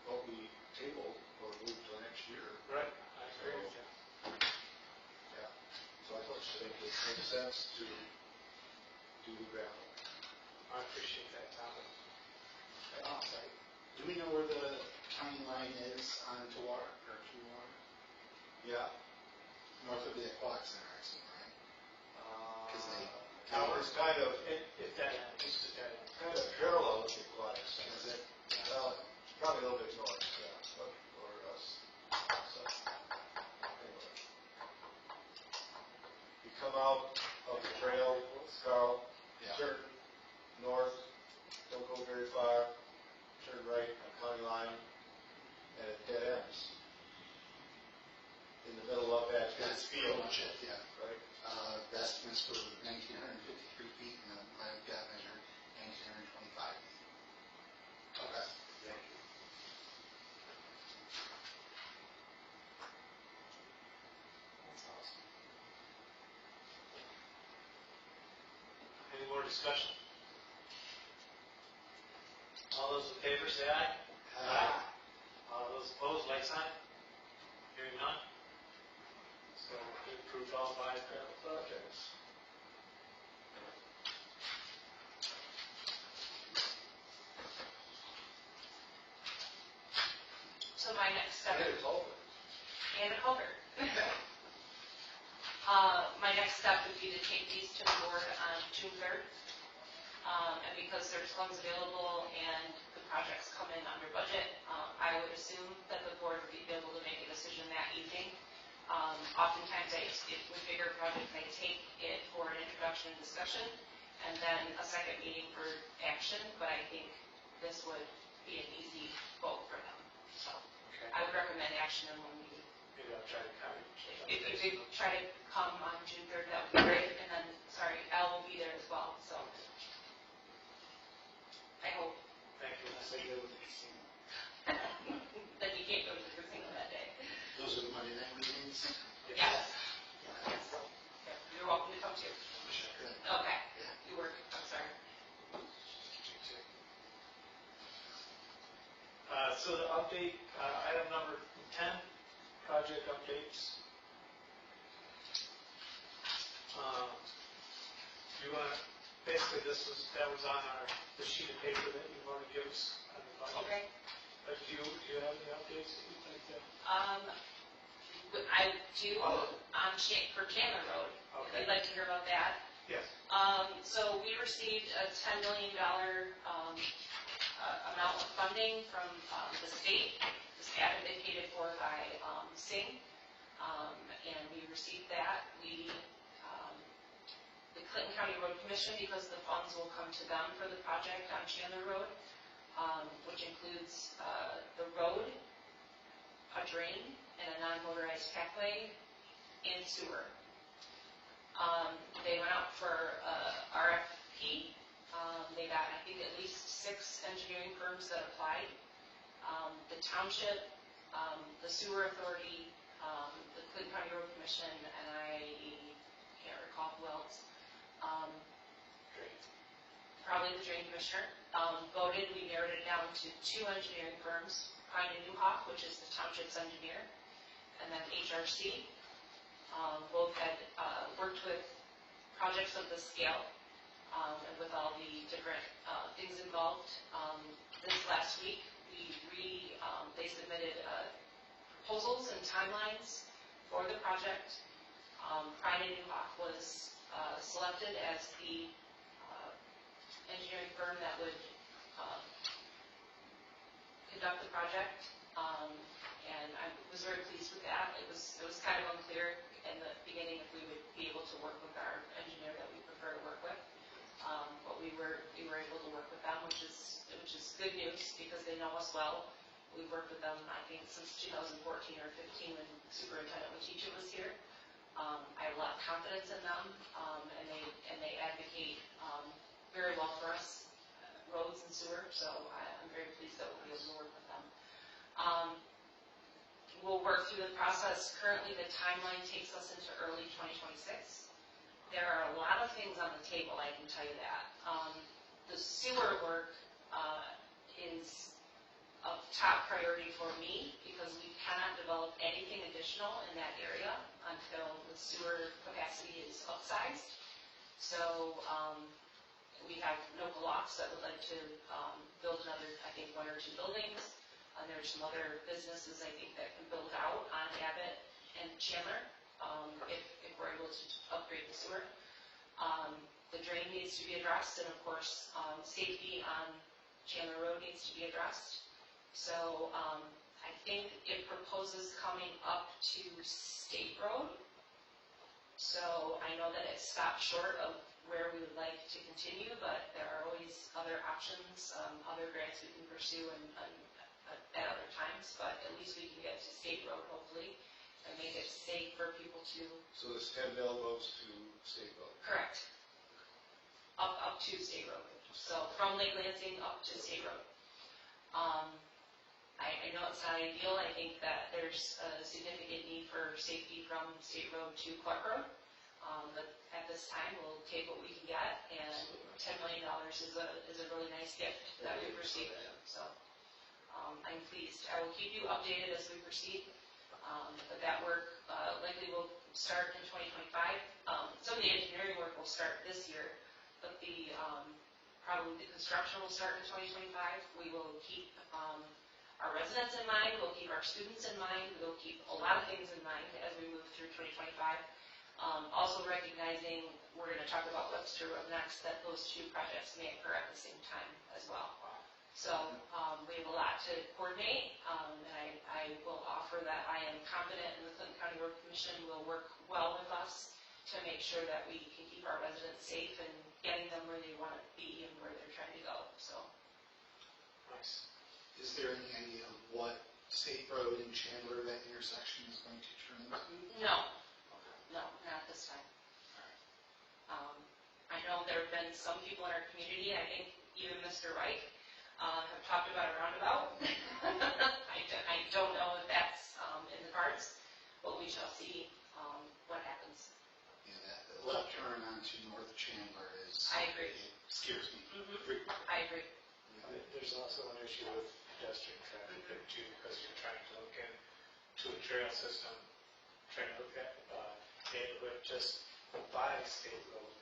what we tabled or moved to next year. right, I agree with you. Yeah. So I think it makes sense to do the gravel. I appreciate that, Tom. Do we know where the county line is on Tawar, or Tawar? Yeah. North of the Aquatic Center, I assume, right? 'Cause they- It's kind of, If that, just if that. kind of parallel with the aquatic center. Is it? Well, probably a little bit north, yeah, but, or so, anyway. You come out of the trail, Carl, Yeah. turn north, don't go very far, turn right on county line, and it dead ends. In the middle of that That's pretty field, much it, yeah. right? The estimates for 1,953 feet, and I've got measured 1,925 feet. Okay. Thank you. That's awesome. Any more discussion? favor, say aye. All those opposed, like sign. Hearing none. So we approved all 5 gravel projects. So my next step, And it's over. and a culvert. My next step would be to take these to the board on June 3rd. And because there's funds available and the projects come in under budget, I would assume that the board would be able to make a decision that evening. Oftentimes, with bigger projects, I take it for an introduction and discussion, and then a second meeting for action, but I think this would be an easy vote for them. So Okay. I would recommend action in one meeting. Maybe I'll try to come. If you could try to come on June 3rd, that would be great, and then, sorry, Al will be there as well, so. I hope Thank you. Say go with the casino. that you can't go to the casino that day. Those are the Monday night meetings? Yes. Yes. You're welcome to come too. Good. Okay. Yeah. You work, I'm sorry. So the update, item number 10, project updates. You want, basically that was on the sheet of paper that you want to give us on the budget. Okay. But do you have any updates that you'd like to? I do for Chandler Road. If Okay. you'd like to hear about that. Yes. So we received a $10 million amount of funding from the state. This advocated for by Singh, and we received that. The Clinton County Road Commission, because the funds will come to them for the project on Chandler Road, which includes the road, a drain, and a non-motorized pathway, and sewer. They went out for RFP. They got, I think, at least 6 engineering firms that applied. The township, the sewer authority, the Clinton County Road Commission, and I can't recall who else. Probably the drain commissioner, voted. We narrowed it down to 2 engineering firms, Pine and Newhoff, which is the township's engineer, and then HRC. Both had worked with projects of this scale, and with all the different things involved. This last week, they submitted proposals and timelines for the project. Pine and Newhoff was selected as the engineering firm that would conduct the project, and I was very pleased with that. It was kind of unclear in the beginning if we would be able to work with our engineer that we prefer to work with, but we were able to work with them, which is good news because they know us well. We've worked with them, I think, since 2014 or 15 when Superintendent Letitia was here. I have a lot of confidence in them, and they advocate very well for us, roads and sewer, so I'm very pleased that we'll be able to work with them. We'll work through the process. Currently, the timeline takes us into early 2026. There are a lot of things on the table, I can tell you that. The sewer work is of top priority for me because we cannot develop anything additional in that area until the sewer capacity is upsized. So we have local lots that would like to build another, I think, 1 or 2 buildings. And there's some other businesses, I think, that can build out on Abbott and Chandler if we're able to upgrade the sewer. The drain needs to be addressed, and of course, safety on Chandler Road needs to be addressed. So I think it proposes coming up to State Road. So I know that it stopped short of where we would like to continue, but there are always other options, other grants we can pursue at other times, but at least we can get to State Road, hopefully, and make it safe for people to... So this 10 mil goes to State Road? Correct. Up to State Road. So from Lake Lansing up to State Road. I know it's not ideal. I think that there's a significant need for safety from State Road to Clark Road. But at this time, we'll take what we can get, and $10 million is a really nice gift that we've received. So. pleased. I will keep you updated as we proceed. But that work likely will start in 2025. Some of the engineering work will start this year, but probably the construction will start in 2025. We will keep our residents in mind, we'll keep our students in mind, we'll keep a lot of things in mind as we move through 2025. Also recognizing, we're going to talk about Webster Road next, that those two projects may occur at the same time as well. So we have a lot to coordinate, and I will offer that I am confident in the Clinton County Road Commission will work well with us to make sure that we can keep our residents safe and getting them where they want to be and where they're trying to go. So, Nice. Is there any idea of what State Road in Chandler, that intersection is going to turn into? no, not this time. I know there have been some people in our community, I think even Mr. Reich, have talked about a roundabout. I don't know if that's in the cards, but we shall see what happens. Yeah, that left turn onto North Chandler is. I agree. It scares me. I agree. There's also an issue with pedestrian traffic there too, because you're trying to look into a trail system, trying to look at neighborhood just by State Road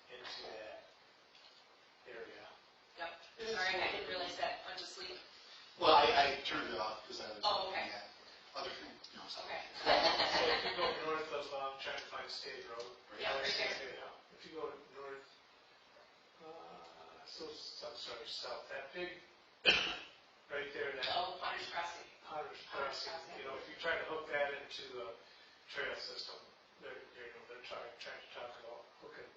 into that area. Yep. Sorry, I didn't realize that. Went to sleep. Well, I turned it off because I was Oh, looking okay. at other things. No, sorry. Okay. So if you go north of, trying to find State Road. Yeah, right there. If you go north, I'm sorry, south, that big, right there, that Oh, Potter's Crossing. Potter's Crossing, if you try to hook that into a trail system, they're trying to talk about hooking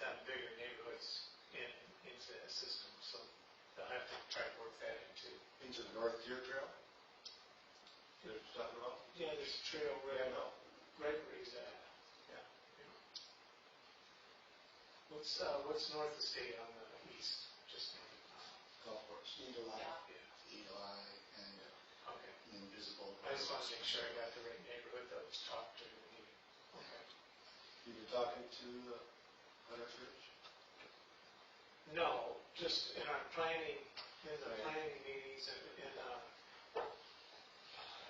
that bigger neighborhoods into that system, so they'll have to try to work that Into the North Deer Trail? They're talking about? Yeah, there's a trail Yeah, I know. right where he's at. Yeah. What's north of State on the east, just, Golf course. Eagle Eye, yeah, Eagle Eye, and okay. Invisible. I just want to make sure I got the right neighborhood that was talked to. Okay. You been talking to Hunter Church? No, just in our planning, in the planning meetings and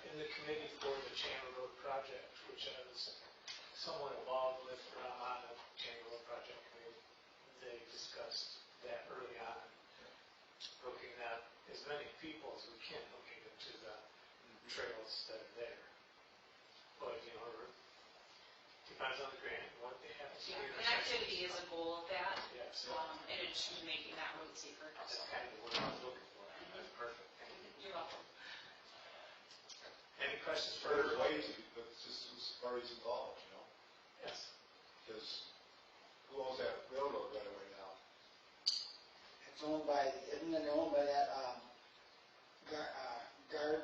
in the committee for the Chandler Road project, which I was somewhat involved with, on the Chandler Road project committee. They discussed that early on, hooking up as many people as we can, hooking into the trails that are there. But, depends on the grant, what they have to do. Yeah, connectivity is a goal of that, Yes, and it should be making that road safer. that's kind of what I was looking for. That's perfect. Thank you. You're welcome. Any questions for There's her? ways, but it's just who's parties involved, Yes. Because who owns that railroad right away now? It's owned by, isn't it owned by that, guard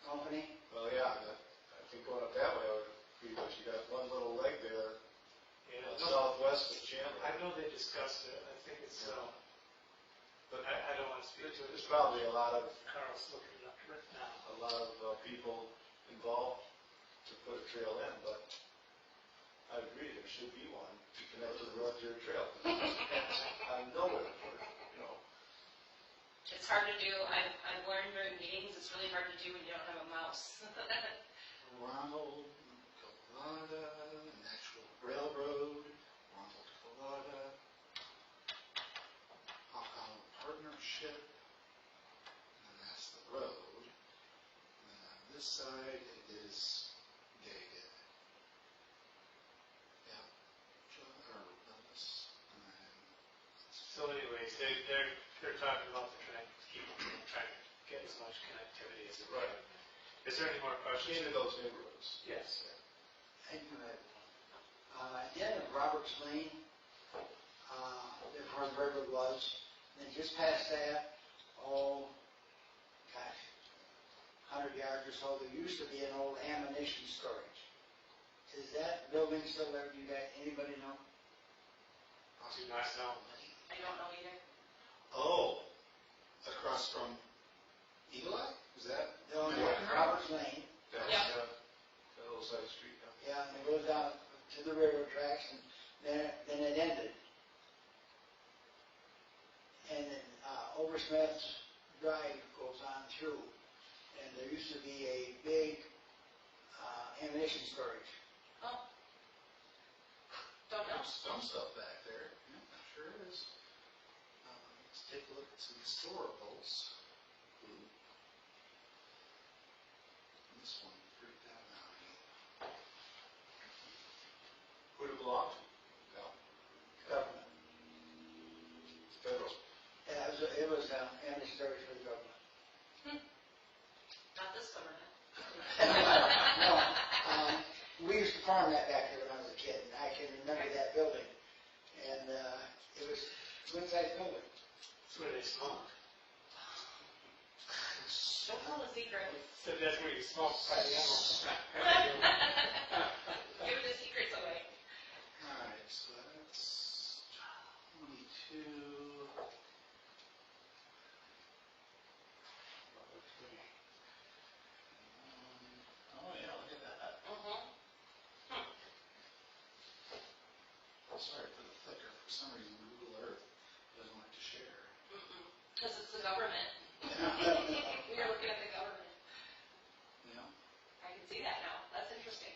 company? Well, yeah, I think going up that way, pretty much you got one little leg there, Yeah, southwest of Chandler. I know they discussed it. I think it's, but I don't want to speak to it. There's probably a lot of Carl's looking it up right now. people involved to put a trail in, but I agree, there should be one to connect to the North Deer Trail. I know it, It's hard to do. I've learned during meetings, it's really hard to do when you don't have a mouse. Ronald Colada, Natural Railroad, Ronald Colada, Hawkeye Partnership, and that's the road. And then on this side, it is David. Yeah. Or Elvis. And then So anyways, they're talking about trying to get as much connectivity as they can. Right. Is there any more questions? into those neighborhoods. Yes. I do have, at the end of Roberts Lane, where the railroad was, and then just past that, oh, gosh, 100 yards or so, there used to be an old ammunition storage. Is that building still there? Do you guys, anybody know? Do not know. I don't know either. Oh, across from Eagle Eye? Is that? No, Roberts Lane, That's, Yeah. that little side street, yeah, and it goes down to the railroad tracks, and then it ended. And then, Oversmith's drive goes on through, and there used to be a big ammunition storage. Oh. Don't know. There's some stuff back there. Yeah, sure is. Let's take a look at some historicals. This one, pretty down now. Who'd it belong to? No, Government. federal. Yeah, it was ammunition storage for the government. Not this government. No, we used to farm that back there when I was a kid, and I can remember that building. And it was a good-sized building. That's where they smoke. Don't tell the secret. So that's where you smoke by the animals. Give the secrets away. All right, so that's 22. Oh, yeah, look at that. Sorry for the flicker. For some reason, Google Earth doesn't like to share. Because it's the government. We are looking at the government. Yeah. I can see that now. That's interesting.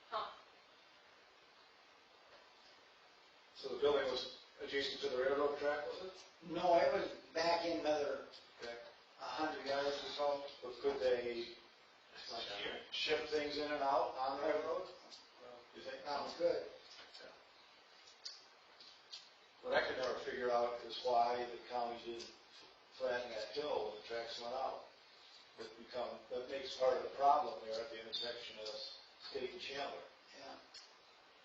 Huh. So the building was adjacent to the railroad track, was it? No, it was back in another Okay. 100 yards or so. But could they ship things in and out on the railroad? You think? Sounds good. What I could never figure out is why the county didn't flatten that hill when the tracks went out. That makes part of the problem there at the intersection of State and Chandler. Yeah.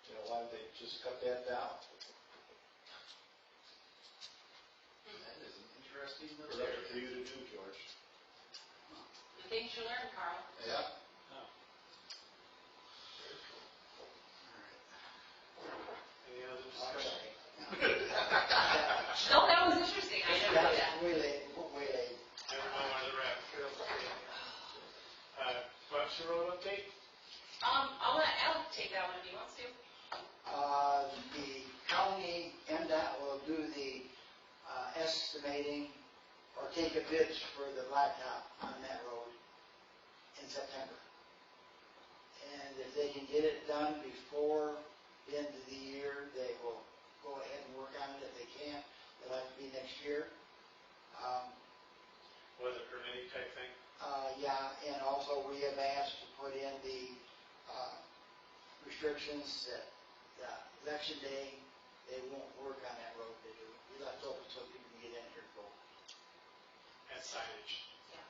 You know, why didn't they just cut that down? That is an interesting Or little left it area. for you to do, George? The things you learn, Carl. Yeah. Any other discussion? No, that was interesting. I never knew that. That's way late. Never know where the rabbit trails will take you. Webster Road update? I'll let Alec take that one if he wants to. The county, MDOT will do the estimating or take a bid for the blacktop on that road in September. And if they can get it done before the end of the year, they will go ahead and work on it. If they can't, it'll have to be next year. Weather permitting type thing? Yeah, and also we have asked to put in the restrictions that election day, they won't work on that road. They do. We left open so people can get in here and vote. And signage. Yeah.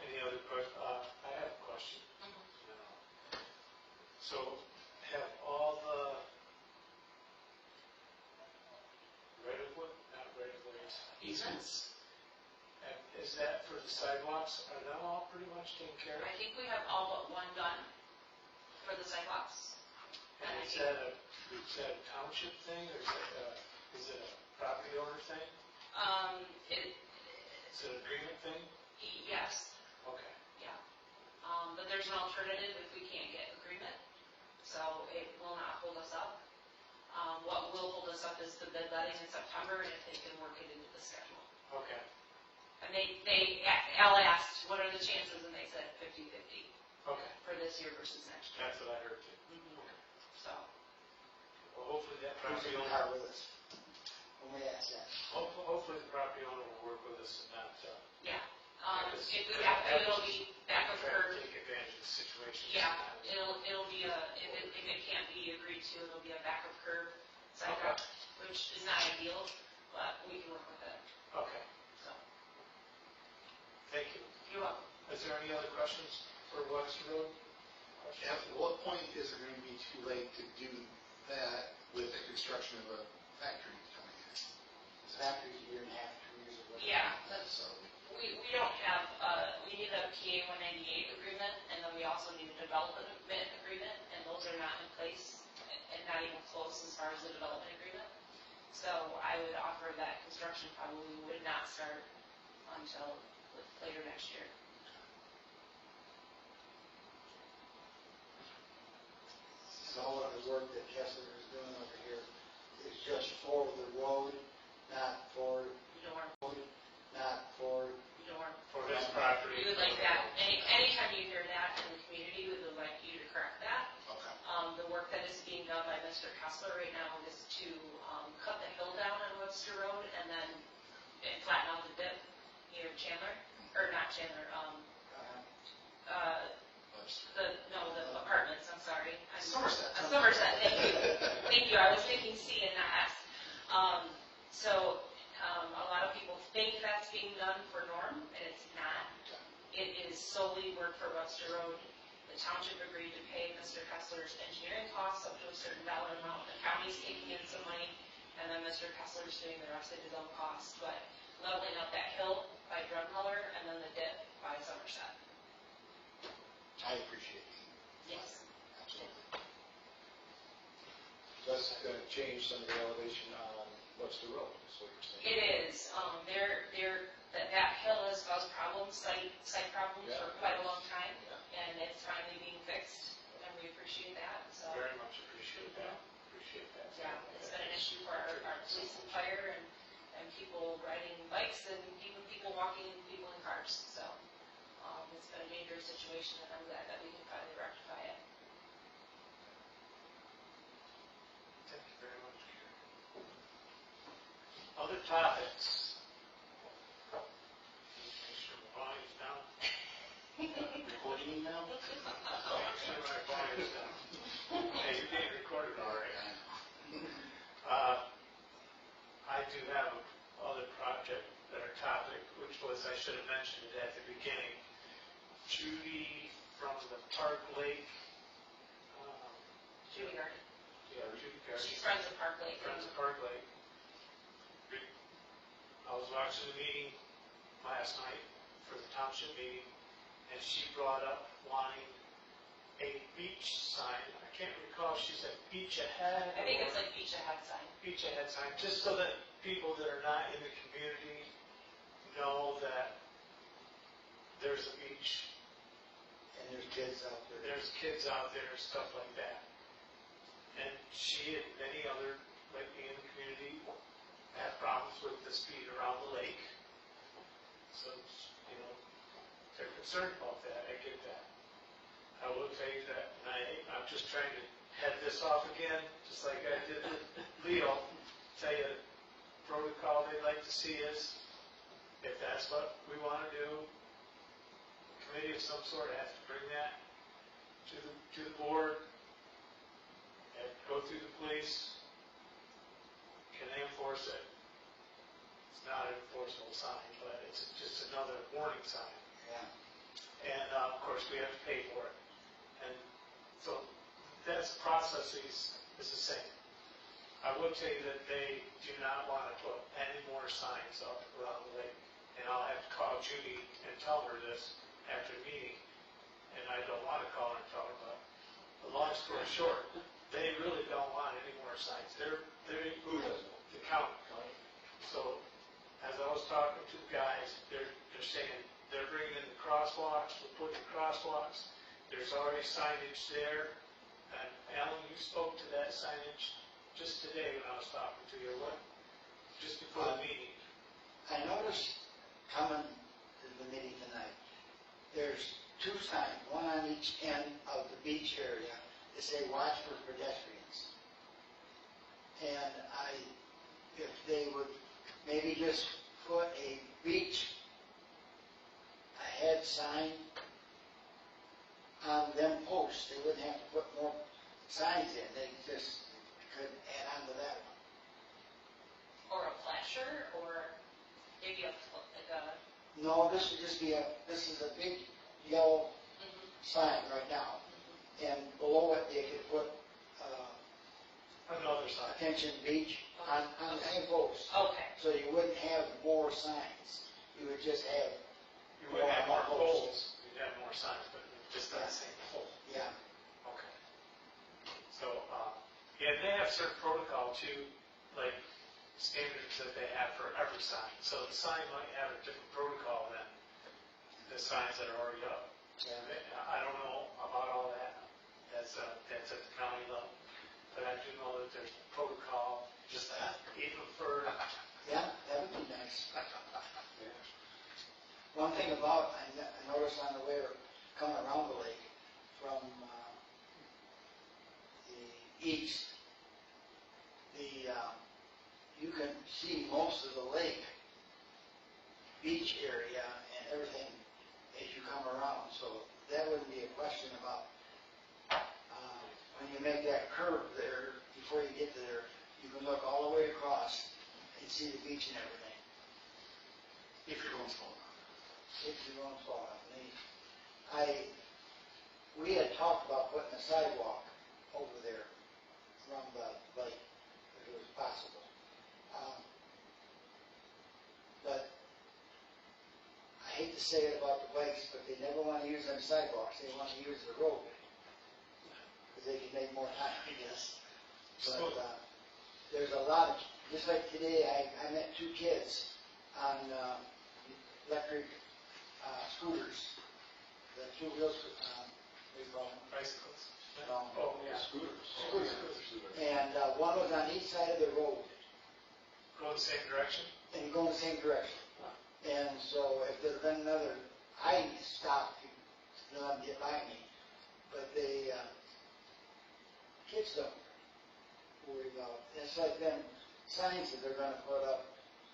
Any other questions? I have a question. No. So have all the easements, and is that for the sidewalks, are them all pretty much taken care of? I think we have all but one done for the sidewalks. And is that a township thing, or is it a property owner thing? Is it an agreement thing? Yes, Okay. yeah. But there's an alternative if we can't get agreement, so it will not hold us up. What will hold us up is the bid letting in September, and if they can work it into the schedule. Okay. And Al asked, what are the chances, and they said 50-50 Okay. for this year versus next year. That's what I heard too. So, Well, hopefully that Who's property in the owner, car with us? When we ask that. hopefully the property owner will work with us and not, yeah. If we have to, it'll be back of try her. to take advantage of the situation. Yeah, it'll be if it can't be agreed to, it'll be a back of curb sidewalk, which is not ideal, but we can work with it, Okay, so. thank you. You're welcome. Is there any other questions for Webster Road? At what point is it going to be too late to do that with the construction of a factory coming in? It's after a year and a half, 2 years or whatever. Yeah, that's, So, we don't have, we need a PA 198 agreement, and then we also need a development agreement, and those are not in place, and not even close as far as the development agreement. So I would offer that construction probably would not start until later next year. So all of the work that Kessler is doing over here is just for the road property. We would like that, anytime you hear that in the community, we would like you to correct that. Okay. The work that is being done by Mr. Kessler right now is to cut the hill down on Webster Road and then flatten out the dip near Chandler, or not Chandler, the apartments, I'm sorry. Somerset. Somerset, thank you. Thank you, I was thinking C and not S. A lot of people think that's being done for Norm, and it's not. It is solely work for Webster Road. The township agreed to pay Mr. Kessler's engineering costs up to a certain dollar amount. The county's taking in some money, and then Mr. Kessler's doing the rest of his own costs. But leveling up that hill by Drumheller and then the dip by Somerset. I appreciate it. Yes. Absolutely. That's going to change some of the elevation on Webster Road, is what you're saying. It is, that hill has caused problems, site problems Yeah. for quite a long time, and it's finally being fixed, and we appreciate that, so. Very much appreciate that. Yeah, it's been an issue for our police and fire and people riding bikes and even people walking and people in cars, so. It's been a major situation, and I'm glad that we can finally rectify it. Thank you very much, Karen. Other topics? Make sure my volume's down. Recording now? Make sure my volume's down. Hey, you're being recorded all right. I do have another project, or topic, which was, I should have mentioned it at the beginning. Judy from the Park Lake. Judy Garden. Yeah, Judy Garden. She's friends with Park Lake. Friends of Park Lake. I was watching the meeting last night for the township meeting, and she brought up wanting a beach sign. I can't recall if she said beach ahead. I think or it's like beach ahead sign. beach ahead sign, just so that people that are not in the community know that there's a beach, And there's kids out there. there's kids out there, stuff like that. And she and many other, like me in the community, have problems with the speed around the lake. So, they're concerned about that, I get that. I will tell you that, and I'm just trying to head this off again, just like I did with Leo, tell you the protocol they'd like to see is, if that's what we want to do, a committee of some sort has to bring that to the board, and go through the police. Can they enforce it? It's not an enforceable sign, but it's just another warning sign. Yeah. And, of course, we have to pay for it. And so that's process is the same. I will tell you that they do not want to put any more signs up around the lake. And I'll have to call Judy and tell her this after the meeting. And I don't want to call her and tell her, but the long story short, they really don't want any more signs. Who doesn't? The county. So, as I was talking to the guys, they're saying they're bringing in the crosswalks, we're putting crosswalks. There's already signage there. And Alan, you spoke to that signage just today when I was talking to you, just before the meeting. I noticed coming to the meeting tonight, there's two signs, one on each end of the beach area that say watch for pedestrians. And if they would maybe just put a beach ahead sign on them posts, they wouldn't have to put more signs in, they just could add on to that one. Or a flasher, or maybe like a, No, this would just be this is a big yellow sign right now. And below it, they could put, Another sign. attention beach on the same post. okay. So you wouldn't have more signs. You would just have, You would have more poles, you'd have more signs, but just not the same pole. yeah. Okay. So, yeah, they have certain protocol too, like standards that they have for every sign. So the sign might have a different protocol than the signs that are already up. I don't know about all that. That's at the county level. But I do know that there's protocol, just that, even for, Yeah, that would be nice. One thing about, I I noticed on the way coming around the lake from the east, you can see most of the lake, beach area and everything as you come around. So that wouldn't be a question about when you make that curve there, before you get there, you can look all the way across and see the beach and everything. If you're going slow enough. If you don't fall out. We had talked about putting a sidewalk over there from the lake, if it was possible. But I hate to say it about the bikes, but they never want to use them sidewalks, they want to use the road. Because they can make more time, I guess. But there's a lot of, just like today, I met two kids on electric scooters, the two wheels, they call them. Bicycles. No. Oh, yeah. Scooters. And one was on each side of the road, Go the same direction? and you go in the same direction. And so if there'd been another, I stopped to let them get by me, but they, kids don't worry about it. It's like them signs that they're gonna put up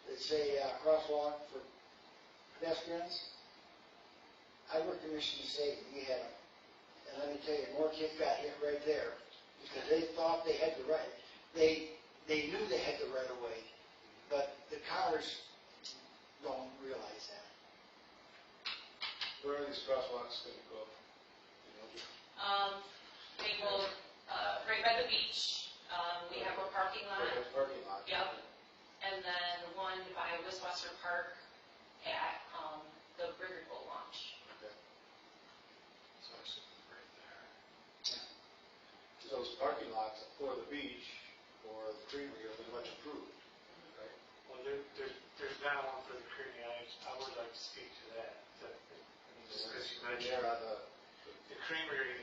that say crosswalk for pedestrians. I worked in Michigan State, and we had them. And let me tell you, more kids got hit right there, because they thought they had the right, they knew they had the right of way, but the cars don't realize that. Where are these crosswalks going to go? They will, right by the beach, we have a parking lot. There's parking lot. Yep. And then one by Wiswasser Park at, the River Boat launch. Okay. So actually, right there. Those parking lots for the beach or the creamery are pretty much approved, right? Well, there's not one for the creamery. I would like to speak to that. Just because you mentioned There on the, the creamery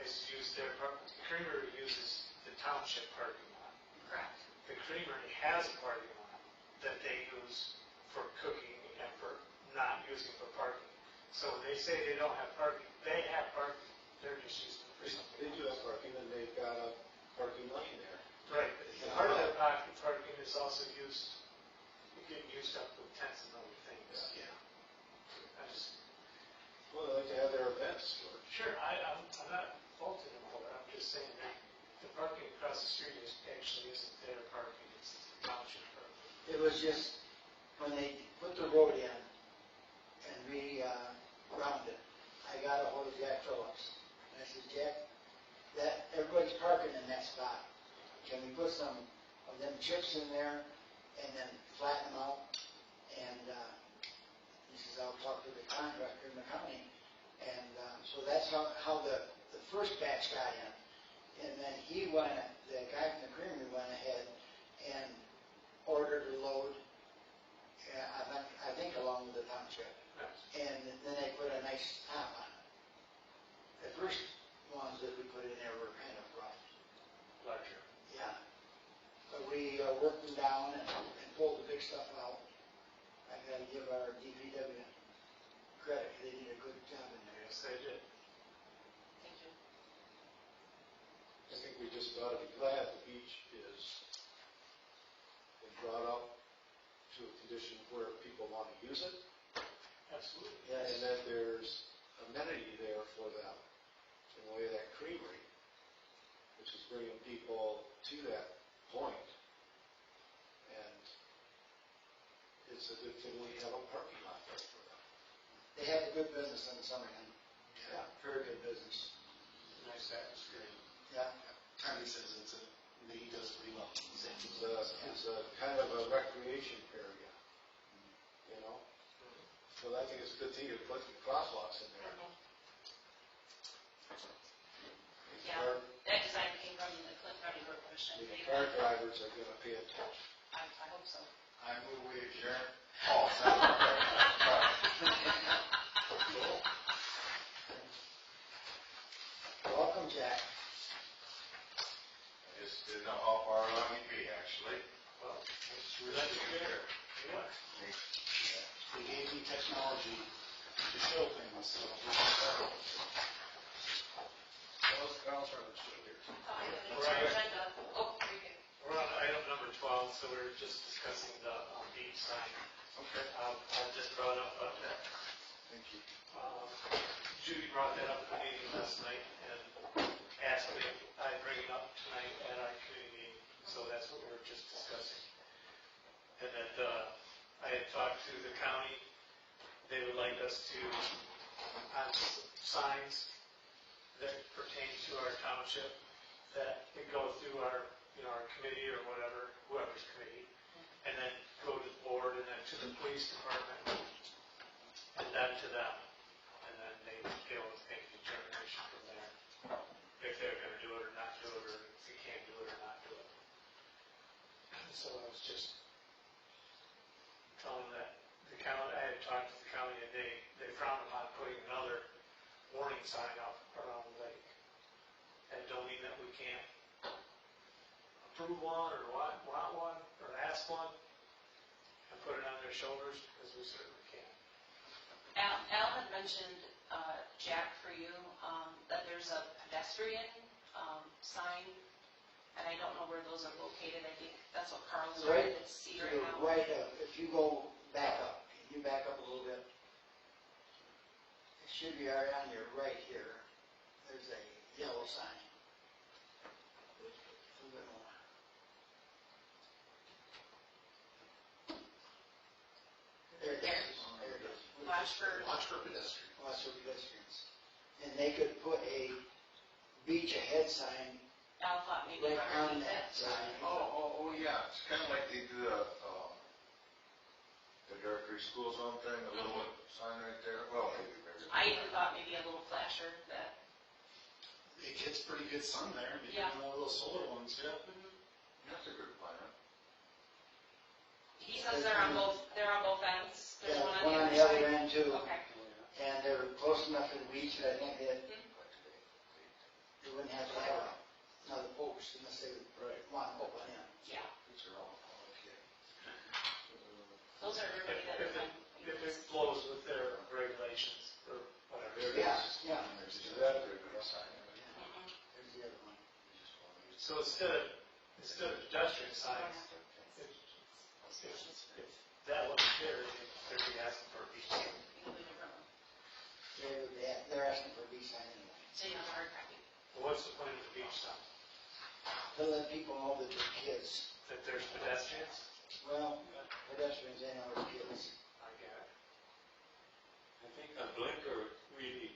has used their, the creamery uses the township parking lot. Correct. The creamery has a parking lot that they use for cooking and for not using for parking. So when they say they don't have parking, they have parking. They're just using it for something. they do have parking and they've got a parking lane there. Right. Part of that parking is also getting used up with tents and other things. Yeah. I just, Well, they like to have their events, George. sure, I'm not faulting them for it. I'm just saying that the parking across the street actually isn't their parking, it's the township parking. It was just, when they put the road in and we ground it, I got a hold of Jack Phillips. And I said, Jack, everybody's parking in that spot. Can we put some of them chips in there and then flatten them out? And he says, I'll talk to the contractor in the county. And so that's how the first batch got in. And then the guy from the creamery went ahead and ordered a load, I think along with the township. And then they put a nice top on it. The first ones that we put in there were kind of rough. Larger. Yeah. But we worked them down and pulled the big stuff out. I gotta give our DPW credit, they did a good job in there. Yes, they did. Thank you. I think we just ought to be glad the beach is been brought up to a condition where people want to use it, Absolutely. Yes. and that there's amenity there for them in the way of that creamery, which is bringing people to that point. And it's a good thing we have a parking lot there for them. They have a good business in the summertime. Yeah. Very good business. Nice atmosphere. Yeah. Tommy says he does pretty well. It's a kind of a recreation area, you know? So I think it's a good thing to put the crosswalks in there. Yeah, that design came from the Clint County Road Commission. The car drivers are gonna pay attention. I hope so. I move we adjourn. Oh, sorry. Welcome, Jack. I just didn't know how far along you'd be, actually. Well, it's really good. Yeah. They gave me technology to show things, so. Those girls are the show here. We're on item number 12, so we're just discussing the beach sign. Okay, I just brought up that thank you. Judy brought that up at the meeting last night and asked me if I'd bring it up tonight at our committee meeting, so that's what we were just discussing. And that I had talked to the county, they would like us to, on signs that pertain to our township, that it go through our, our committee or whatever, whoever's committee, and then go to the board and then to the police department, and then to them. And then they would be able to make a determination from there, if they're gonna do it or not do it, or if they can't do it or not do it. So I was just telling that the county, I had talked to the county, and they frowned upon putting another warning sign up around the lake. That don't mean that we can't approve one, or want one, or ask one, and put it on their shoulders, because we certainly can. Al had mentioned, Jack, for you, that there's a pedestrian sign, and I don't know where those are located. I think that's what Carl's trying to see To right the now. right of, if you go back up, can you back up a little bit? It should be right on your right here. There's a yellow sign. A little bit more. There it is. There it is. Watch for, Watch for pedestrians. Watch for pedestrians. And they could put a beach ahead sign Al thought maybe right on underneath that it. sign. Oh, yeah, it's kind of like they do the Directory School Zone thing, a little sign right there, well, maybe. I even thought maybe a little flasher that, It gets pretty good sun there, maybe Yeah. one of those solar ones, yeah. That's a good plan. he says they're on both ends. There's Yeah, one one on on the the other other side. end too. Okay. And they're close enough to the beach that I think that they wouldn't have to have another post unless they want to put one in. Yeah, These are all, okay. those are everybody that If it flows with their regulations, or whatever. There it Yeah, is. yeah. There's that good sign. There's the other one. So instead of pedestrian signs, if that wasn't there, they'd be asking for a beach sign. They're asking for a beach sign anyway. So you have a hard copy. Well, what's the point of the beach sign? To let people know that they're kids. That there's pedestrians? Well, pedestrians and our kids. I get it. I think a blinker really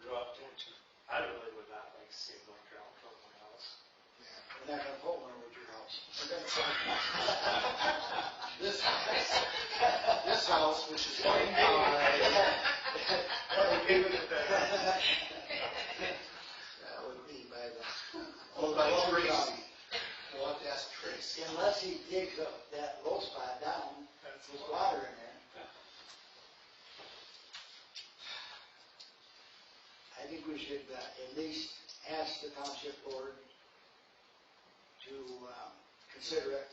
draw attention. I really would not like to see a blinker out in front of my house. We're not gonna put one over at your house. This house, which is right now, Give it a better. That would be by the. owned by Tracy. We'll have to ask Tracy. Unless he digs up that low spot down, there's water in there. I think we should at least ask the township board to consider it.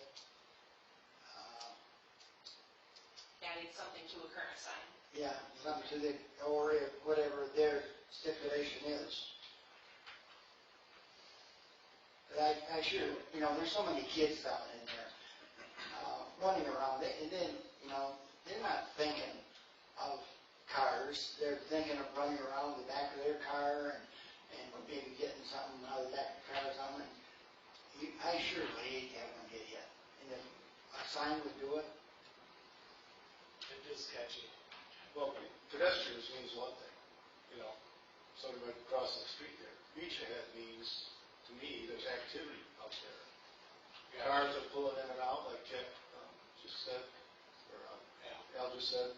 Adding something to a current sign. Yeah, something to the, or if whatever their stipulation is. But I sure, there's so many kids down in there, running around, and then, they're not thinking of cars, they're thinking of running around the back of their car and maybe getting something out of the back of the car or something. I sure would hate to have them get hit, and if a sign would do it, It is sketchy. Well, pedestrians means one thing, somebody might cross the street there. Beach ahead means, to me, there's activity out there. Cars are pulling in and out, like Ken just said, or Al just said.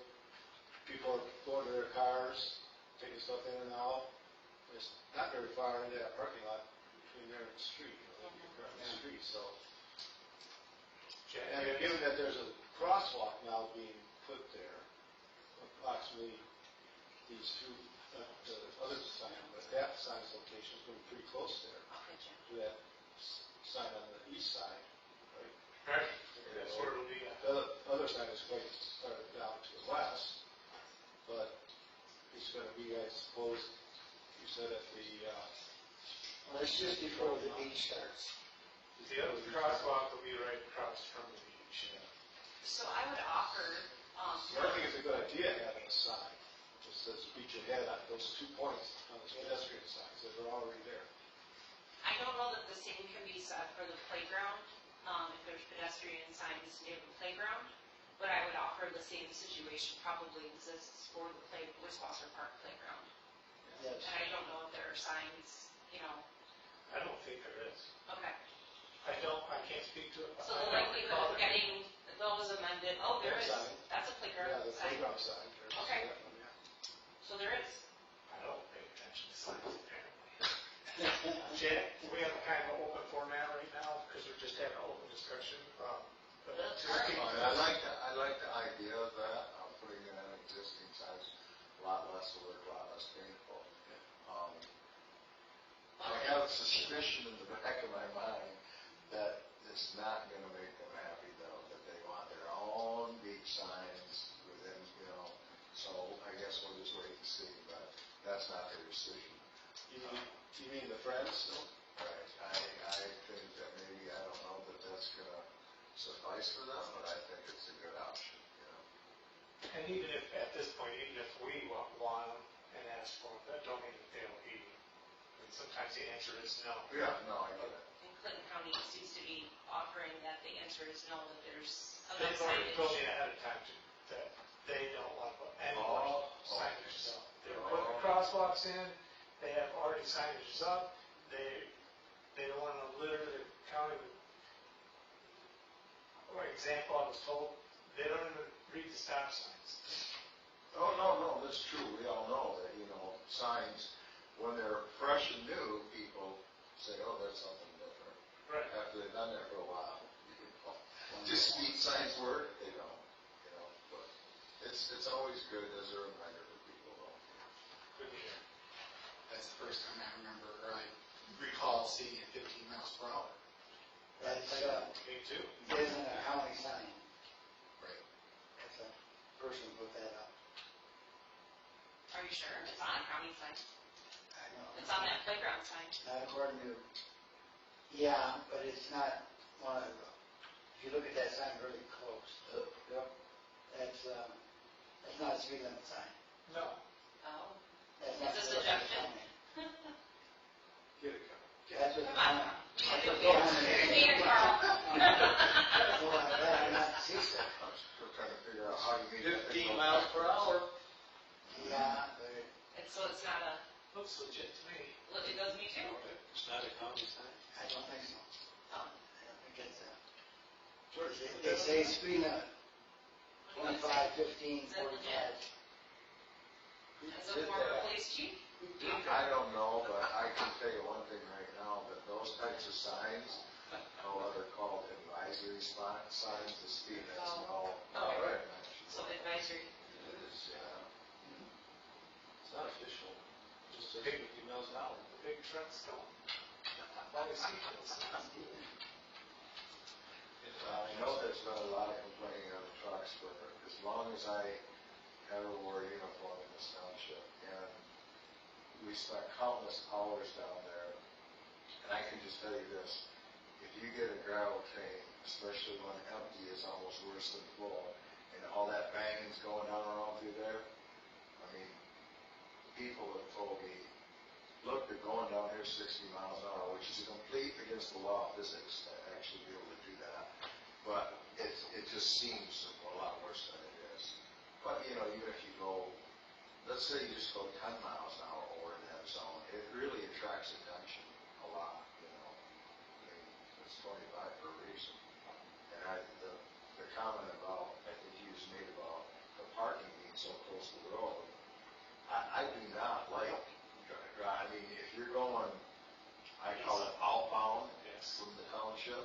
People are going to their cars, taking stuff in and out. It's not very far into that parking lot between there and the street, across the street, so. And given that there's a crosswalk now being put there, approximately these two, the other sign, but that sign's location is going to be pretty close there Okay, Jim. to that sign on the east side, right? Right. That's where it'll be at. The other sign is quite started down to the west, but gonna be, I suppose, you said at the, Well, it's just before the beach starts. The other crosswalk will be right across from the beach. So I would offer, I think it's a good idea having a sign that says beach ahead on those 2 points on the pedestrian signs that are already there. I don't know that the same can be said for the playground, if there's pedestrian signs near the playground, but I would offer the same situation probably exists for the Wiswasser Park playground. Yes. And I don't know if there are signs, I don't think there is. okay. I can't speak to it. So the likelihood of getting those amended, oh, there is, Sign. that's a Yeah, playground the sign. playground sign. there's Okay. that one, yeah. So there is. I don't pay attention to signs apparently. Jack, we have a kind of open format right now because we're just having an open discussion. I like the idea of that, putting in an existing size, a lot less work, a lot less painful. I have a suspicion in the back of my mind that it's not gonna make them happy though, that they want their own beach signs within, so I guess we'll just wait and see, but that's not their decision. You mean the Friends? Right, I think that maybe, I don't know that that's gonna suffice for them, but I think it's a good option, And even if, at this point, even if we want them and ask for them, that don't mean that they'll be. I mean, sometimes the answer is no. Yeah, no, I get it. And Clinton County seems to be offering that the answer is no, that there's They've enough already told me signage. ahead of time that they don't want to put any Oh, signage up. They're putting crosswalks in, they have already signages up, they don't want to litter the county with, for example, I was told, they don't even read the stop signs. Oh, no, that's true. We all know that, signs, when they're fresh and new, people say, oh, that's something different. Right. After they've done that for a while, just speed signs work, they don't, but it's always good as a reminder for people, though. Good to hear. That's the first time I remember, or I recall seeing it 15 miles per hour. That's, Me too. it isn't a county sign. Right. That's a person put that up. Are you sure? It's on a county sign. I know. It's on that playground sign. Not according to, yeah, but it's not one of the, if you look at that sign really close, Yep. that's not a speed limit sign. No. Oh. That's not It's a what suggestion. sign is. Get it, Kevin. That's what the Come on. sign. You're being Carl. Well, I'm not seasick. We're trying to figure out how you meet that. 15 miles per hour. Yeah, but So it's not a, Looks legit to me. look, it does me too. It's not a county sign. I don't think so. Oh. I don't think it's they say speed limit, 25, 15, 45. As a former police chief? I don't know, but I can tell you one thing right now, that those types of signs, they're called advisory signs, the speed limits, no. Oh, right. So advisory. It is, It's not official. It just says 50 miles an hour. The big trucks don't. Always see those signs. I know there's been a lot of complaining on the trucks, but as long as I ever wore a uniform in this township, and we spent countless hours down there, and I can just tell you this, if you get a gravel train, especially when empty, is almost worse than full, and all that banging's going down around through there, I mean, people have told me, look, they're going down here 60 miles an hour, which is complete against the law of physics to actually be able to do that. But it just seems a lot worse than it is. But, even if you go, let's say you just go 10 miles an hour over in that zone, it really attracts attention a lot, I mean, it's 25 for a reason. And the comment about, I think you just made about the parking being so close to the road, I do not like, I mean, if you're going, I call it outbound from the township,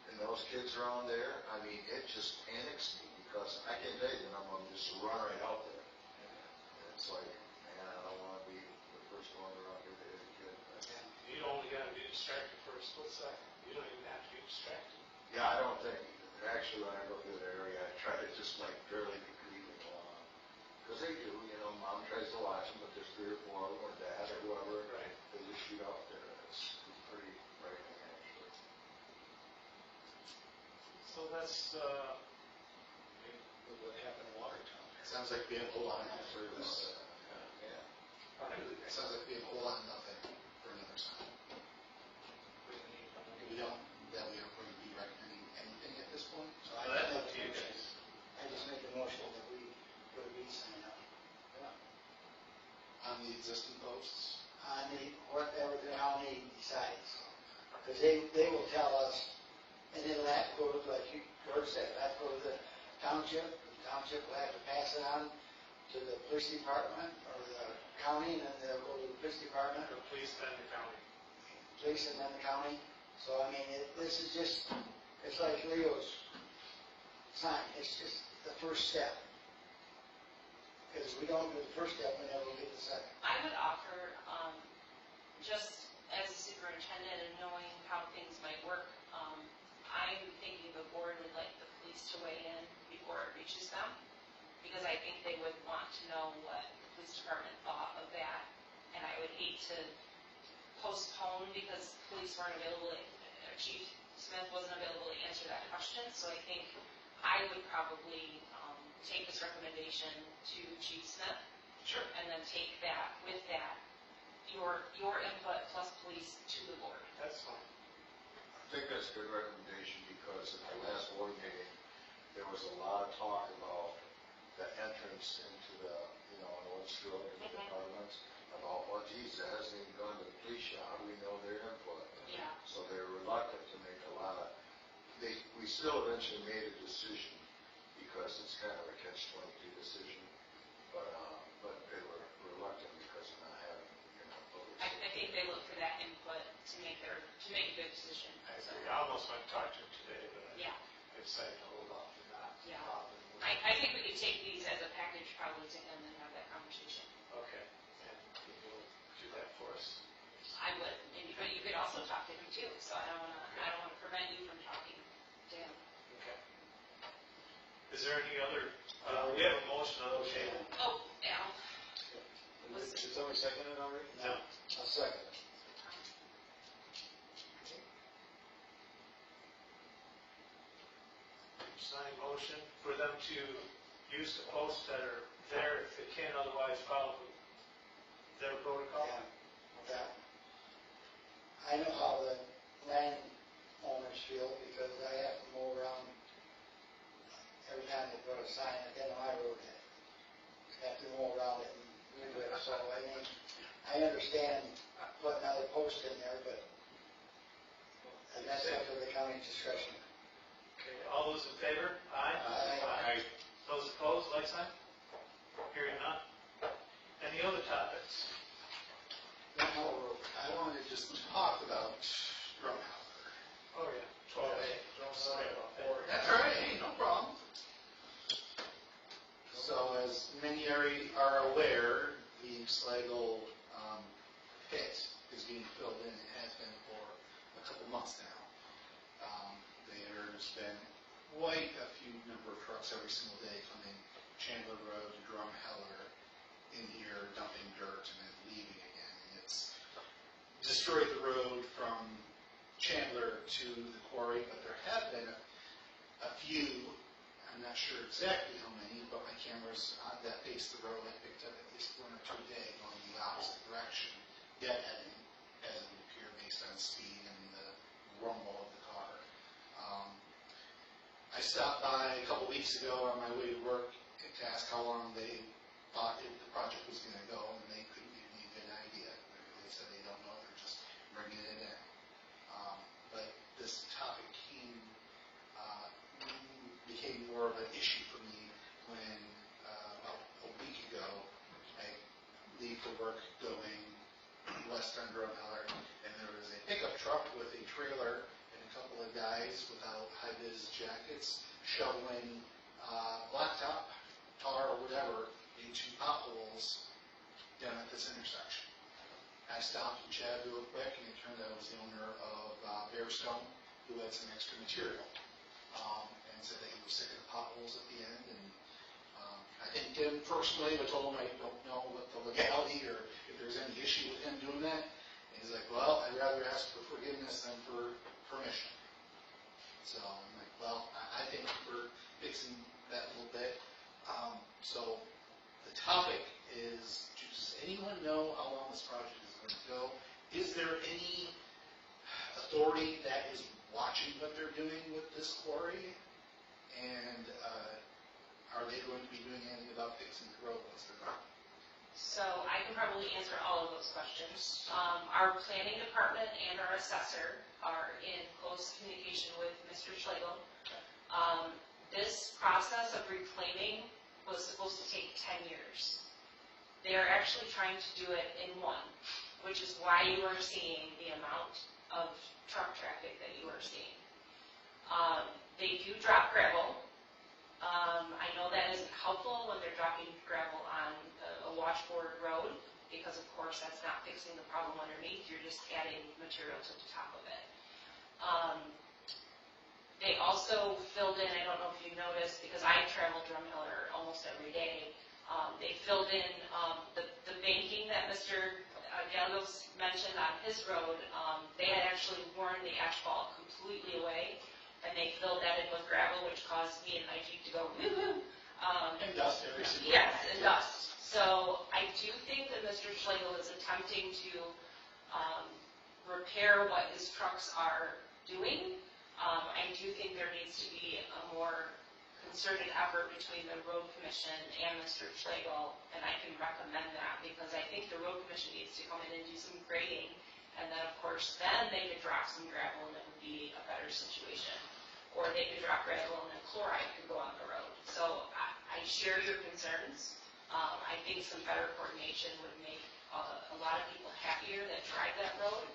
and those kids around there, I mean, it just panics me, because I can tell you, I'm gonna just run right out there. And it's like, man, I don't wanna be the first one around here to hit a kid. You only gotta be distracted for a split second. You don't even have to be distracted. Yeah, I don't think, actually, when I go through that area, I try to just barely be creeping along. Because they do, mom tries to watch that's, Look what happened in Watertown. It sounds like we have a whole lot of for this. It sounds like we have a whole lot of nothing for another sign. We don't, that we are going to be recommending anything at this point. So well, that's up to you guys. I just make a motion that we put a beat sign up On the existing posts, on the, whatever the county decides. Because they will tell us, and then that goes, like you, George said, that goes to the township will have to pass it on to the police department or the county, and then they'll go to the police department or Please spend the county. police and then the county. So, I mean, this is just, it's like Leo's sign, it's just the first step. Because if we don't do the first step, we never will get the second. I would offer, just as a superintendent and knowing how things might work, I'm thinking the board would like the police to weigh in before it reaches them, because I think they would want to know what the police department thought of that, and I would hate to postpone because police weren't available, Chief Smith wasn't available to answer that question, so I think I would probably take this recommendation to Chief Smith, Sure. and then take that, with that, your input plus police to the board. That's fine. I think that's a good recommendation because at the last board meeting, there was a lot of talk about the entrance into the, in Woodsville, in the departments, about, well, geez, that hasn't even gone to the police yet, how do we know their input? Yeah. So they're reluctant to make a lot of, we still eventually made a decision because it's kind of a catch-22 decision, but they were reluctant because of not having, voters. I think they look for that input to make a good decision. I So, agree. I almost went to talk to him today, but yeah, I decided to hold off and not. Yeah. bother him with it. I think we could take these as a package probably to him and have that conversation. Okay, and you'll do that for us. I would, but you could also talk to him too, so I don't wanna prevent you from talking to him. Okay. Is there any other, we have a motion on the table. Oh, yeah. Did somebody second it already? No. I'll second it. Signing motion for them to use the posts that are there if they can't otherwise follow their protocol. Yeah. Okay. I know how the landowners feel because I have to mow around every time they put a sign at the end of my road. I have to mow around it and redo it. So, I mean, I understand putting another post in there, but and that's up to the county's discretion. Okay, all those in favor? Aye. Aye. Those opposed, like sign? Hearing none. Any other topics? I wanted to just talk about Drumheller. Oh, yeah. 12A. Sorry about that. That's all right, hey, no problem. So as many are aware, the Sligo pit is being filled in, it has been for a couple months now. There's been quite a few number of trucks every single day coming Chandler Road to Drumheller in here, dumping dirt and then leaving again. And it's destroyed the road from Chandler to the quarry, but there have been a few, I'm not sure exactly how many, but my cameras that face the road, I picked up at least one or two a day going the opposite direction, deadheading, as it would appear based on speed and the rumble of the car. I stopped by a couple weeks ago on my way to work to ask how long they thought the project was going to go, and they couldn't give me an idea. They said they don't know, they're just bringing it in. But this topic became more of an issue for me when about a week ago I leave for work going west on Drumheller, and there was a pickup truck with a trailer and a couple of guys without high-vis jackets shoveling blacktop, tar, or whatever into potholes down at this intersection. I stopped and chatted real quick, and it turned out it was the owner of Bearstone, who had some extra material, and said that he was sick of the potholes at the end. And I thanked him personally, but told him I don't know what the legality or if there's any issue with him doing that. And he's like, well, I'd rather ask for forgiveness than for permission. So I'm like, well, I think we're fixing that a little bit. So the topic is, does anyone know how long this project is going to go? Is there any authority that is watching what they're doing with this quarry? And are they going to be doing anything about fixing the road once they're done? So I can probably answer all of those questions. Our planning department and our assessor are in close communication with Mr. Schlegel. This process of reclaiming was supposed to take 10 years. They are actually trying to do it in one, which is why you are seeing the amount of truck traffic that you are seeing. They do drop gravel. I know that isn't helpful when they're dropping gravel on a washboard road, because of course that's not fixing the problem underneath, you're just adding material to the top of it. They also filled in, I don't know if you noticed, because I travel Drumheller almost every day, they filled in the banking that Mr. Gallegos mentioned on his road. They had actually worn the asphalt completely away, and they filled that in with gravel, which caused me and my Jeep to go woo-hoo. And dust every single Yes, day. and dust. So I do think that Mr. Schlegel is attempting to repair what his trucks are doing. I do think there needs to be a more concerted effort between the road commission and Mr. Schlegel, and I can recommend that, because I think the road commission needs to come in and do some grading, and then of course then they could drop some gravel and it would be a better situation. Or they could drop gravel and then chloride could go on the road. So I share your concerns. I think some better coordination would make a lot of people happier that drive that road.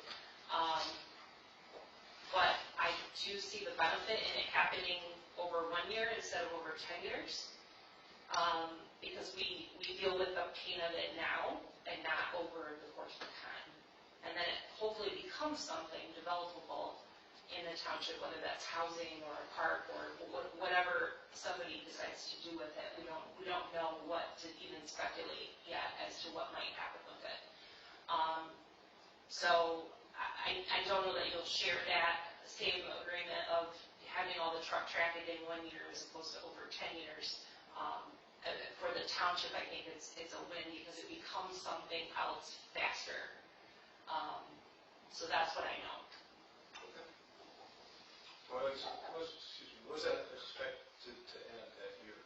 But I do see the benefit in it happening over 1 year instead of over 10 years. Because we deal with the pain of it now and not over the course of time. And then it hopefully becomes something developable in the township, whether that's housing or a park or whatever somebody decides to do with it. We don't know what to even speculate yet as to what might happen with it. So I don't know that you'll share that same agreement of having all the truck traffic in 1 year as opposed to over 10 years. For the township, I think it's a win because it becomes something else faster. So that's what I know. Was that expected to end that year?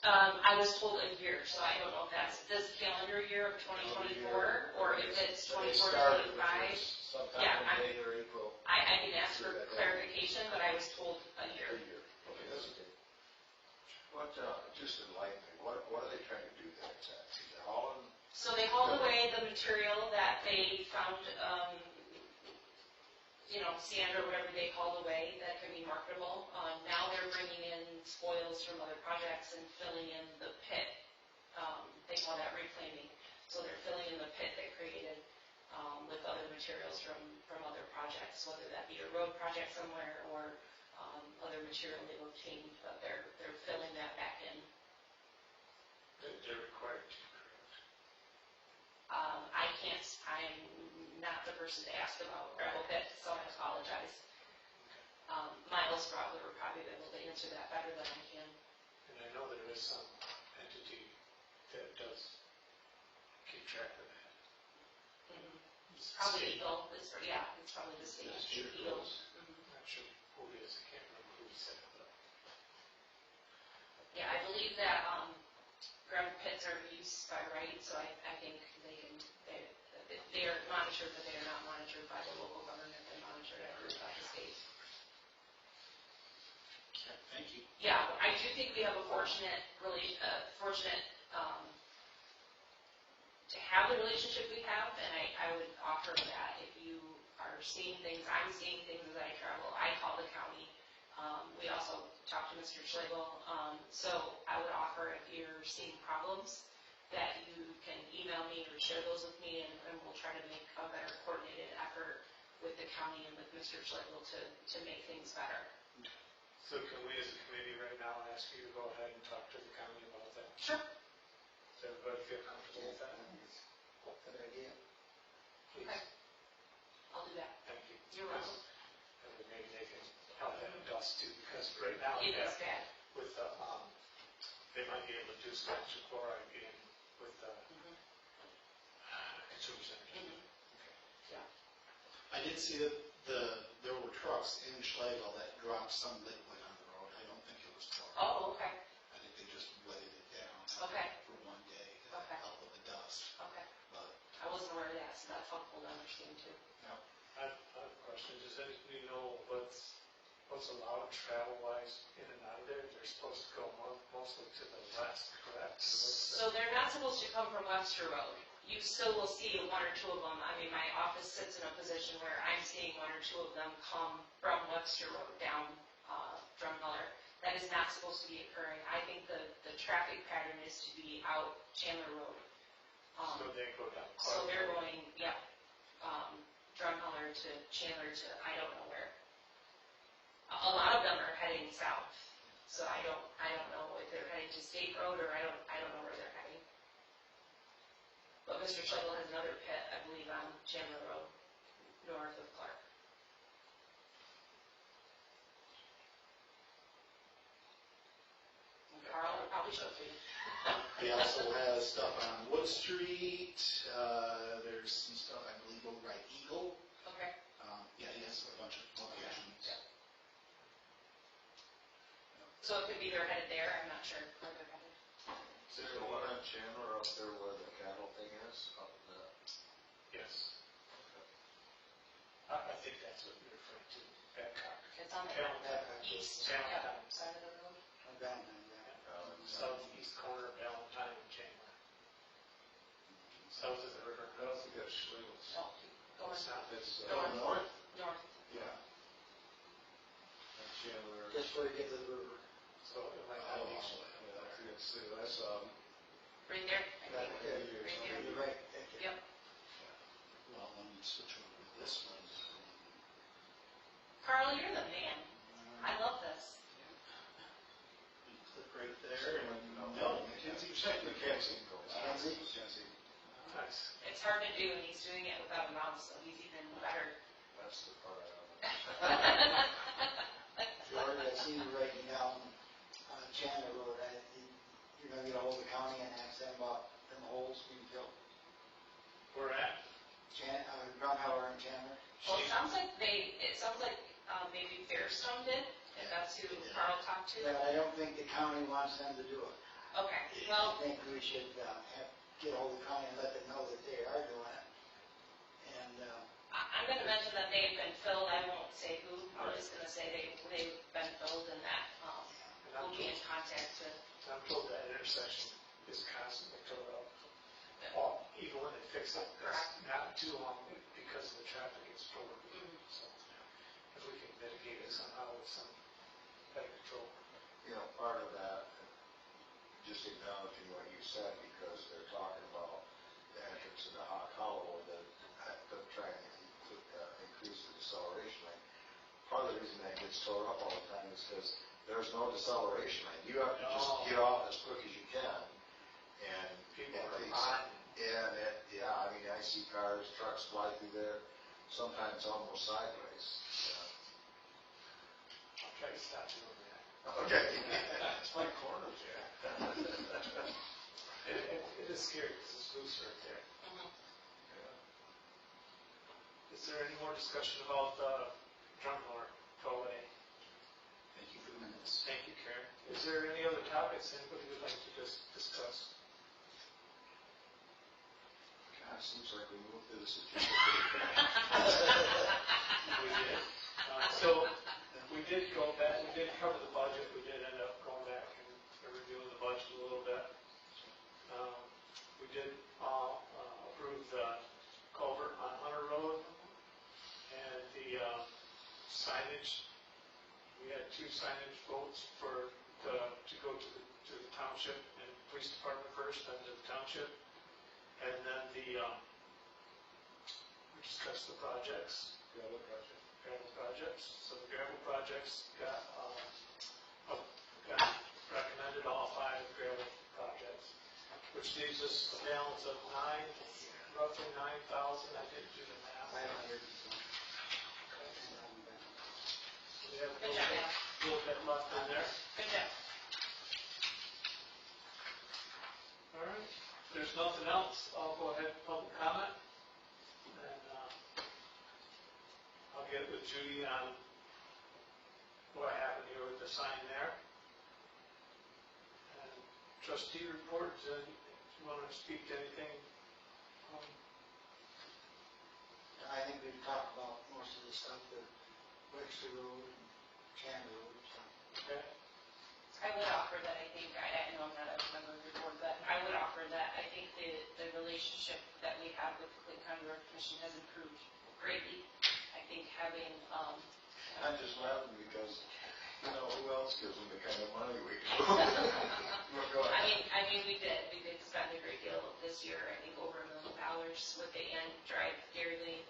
I was told a year, so I don't know if that's this calendar year of 2024 or if it's 24, 25. Sometime Yeah, in May or April. I can ask for clarification, but I was told a year. Okay, that's okay. What, just enlighten me, what are they trying to do there exactly? They're hauling, So they hauled away the material that they found, sand or whatever they hauled away that could be marketable. Now they're bringing in spoils from other projects and filling in the pit. They call that reclaiming. So they're filling in the pit they created with other materials from other projects, whether that be a road project somewhere or other material they obtained, but they're filling that back in. They're required to, correct? I'm not the person to ask about gravel pit, so I apologize. Miles Brawler would probably be able to answer that better than I can. And I know there is some entity that does keep track of that. It's probably Eagle, it's probably the state, Eagle. I'm not sure who it is, I can't remember who set it up. Yeah, I believe that gravel pits are used by right, so I think they are monitored, but they are not monitored by the local government, they're monitored by the state. Okay, thank you. Yeah, I do think we have a fortunate to have the relationship we have, and I would offer that if you are seeing things, I'm seeing things as I travel, I call the county. We also talk to Mr. Schlegel, so I would offer if you're seeing problems that you can email me or share those with me, and we'll try to make a better coordinated effort with the county and with Mr. Schlegel to make things better. So can we as a committee right now ask you to go ahead and talk to the county about that? Sure. Does everybody feel comfortable with that? Good idea. Please. Okay. I'll do that. Thank you. You're welcome. And maybe they can help that dust too. right now. It is bad. With the, they might be able to do some extra chloride in with the consumers energy. I did see that there were trucks in Schlegel that dropped some liquid on the road. I don't think it was chloride. Oh, okay, I think they just wetted it down okay, for one day to Okay. help with the dust. okay. But I wasn't aware of that, so that's helpful to understand too. I have a question. Does anybody know what's allowed travel-wise in and out of there? They're supposed to go mostly to the west, correct? So they're not supposed to come from Webster Road. You still will see one or two of them. I mean, my office sits in a position where I'm seeing one or two of them come from Webster Road down Drumheller. That is not supposed to be occurring. I think the traffic pattern is to be out Chandler Road. So they go down. So they're going, Drumheller to Chandler to I don't know where. A lot of them are heading south. So I don't know if they're heading to State Road or I don't know where they're heading. But Mr. Schlegel has another pit, I believe, on Chandler Road, north of Clark. Carl will probably show it to you. he also has stuff on Wood Street. There's some stuff, I believe, over at Eagle. Okay. Yeah, he has a bunch of locations. So it could be they're headed there, I'm not sure where they're headed. Is there the one on Chandler up there where the cattle thing is, up in the, Yes. I think that's what you're referring to, Babcock. It's on the Valentine. east Valentine. side of the road. I'm down there. Southeast corner of Valentine and Chandler. South of the river. I don't think that's Schlegel's. Oh, going It's not. It's North. north? north. Yeah. And Chandler. Just before you get to the river. So it might Oh, not be. yeah, I can see, I saw them. Right there. Right there. Right there. You're right. Thank you. Yep. Well, let me switch over to this one. Carl, you're the man. I love this. Click right there. No, Mackenzie, Mackenzie. Mackenzie? Mackenzie. Nice. It's hard to do, and he's doing it without a mouse, so he's even better. That's the part I don't know. George, I see you writing down on Chandler Road. You're gonna get ahold of the county and ask them about them holes being filled. We're at. Drumheller and Chandler. Well, it sounds like maybe Fairstone did, if that's who Carl talked to. But I don't think the county wants them to do it. Okay, well, I think we should get ahold of the county and let them know that they are doing it. And, I'm gonna mention that they've been filled, I won't say who, I'm just gonna say they've been filled and that, we'll be in contact to, I'm told that intersection is constantly filled up. Even when they fix it, it's Correct. not too long because the traffic is full. Mhm. So if we can mitigate it somehow with some better control. You know, part of that, just acknowledging what you said, because they're talking about the entrance to the Hawk Hollow, that trying to increase the deceleration lane. Part of the reason that gets towed up all the time is because there's no deceleration lane. You have to just No. get off as quick as you can, and People it are takes, on. I mean, I see cars, trucks fly through there, sometimes almost sideways. I'll try to stop doing that. Okay. It's my corner there. It is scary because it's loose right there. Is there any more discussion about Drumheller tollway? Thank you for the minutes. Thank you, Karen. Is there any other topics anybody would like to discuss? God, seems like we moved through this. We did. So we did go back, we did cover the budget, we did end up going back and reviewing the budget a little bit. We did approve the culvert on Hunter Road and the signage. We had 2 signage votes to go to the township and police department first, then to the township. And then we discussed the projects. Gravel projects. So the gravel projects got recommended, all 5 gravel projects, which leaves us a balance of roughly 9,000. I didn't do the math. 500. We have a good job, total- Al. little bit left in there. Good job. All right, if there's nothing else, I'll go ahead and public comment. And I'll get with Judy on what happened here with the sign there. And trustee report, if you want to speak to anything. I think we've talked about most of the stuff, the Wexley Road and Chandler Road, so. Okay. I would offer that, I think, I know I'm not a member of the board, but I would offer that I think the relationship that we have with the Clayton County Road Commission has improved greatly. I think having, I'm just laughing because, you know, who else gives them the kind of money we do? Go ahead. I mean, we did spend a great deal this year, I think over $1 million with the Ann Drive Dairy Lane,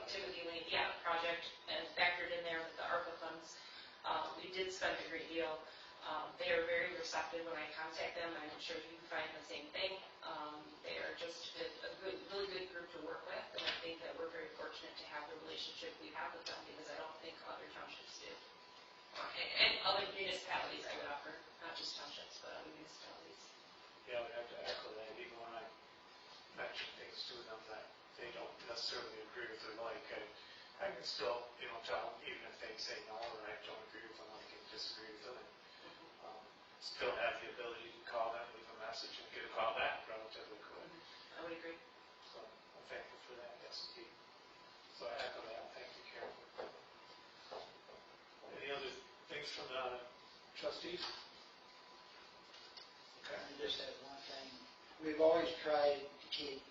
Timothy Lane, project, and factored in there with the ARPA funds. We did spend a great deal. They are very receptive when I contact them. I'm sure you can find the same thing. They are just a good, really good group to work with, and I think that we're very fortunate to have the relationship we have with them because I don't think other townships do. And other municipalities, I would offer, not just townships, but other municipalities. Yeah, I would have to echo that, even when I mention things to them that they don't necessarily agree with or like, I can still, tell them, even if they say no, or I don't agree with them, I can disagree with them, and still have the ability to call them, leave a message, and get a call back relatively quick. I would agree. So I'm thankful for that, yes, indeed. So I echo that, thank you, Karen. Any other things from the trustees? Okay. I just have one thing. We've always tried to keep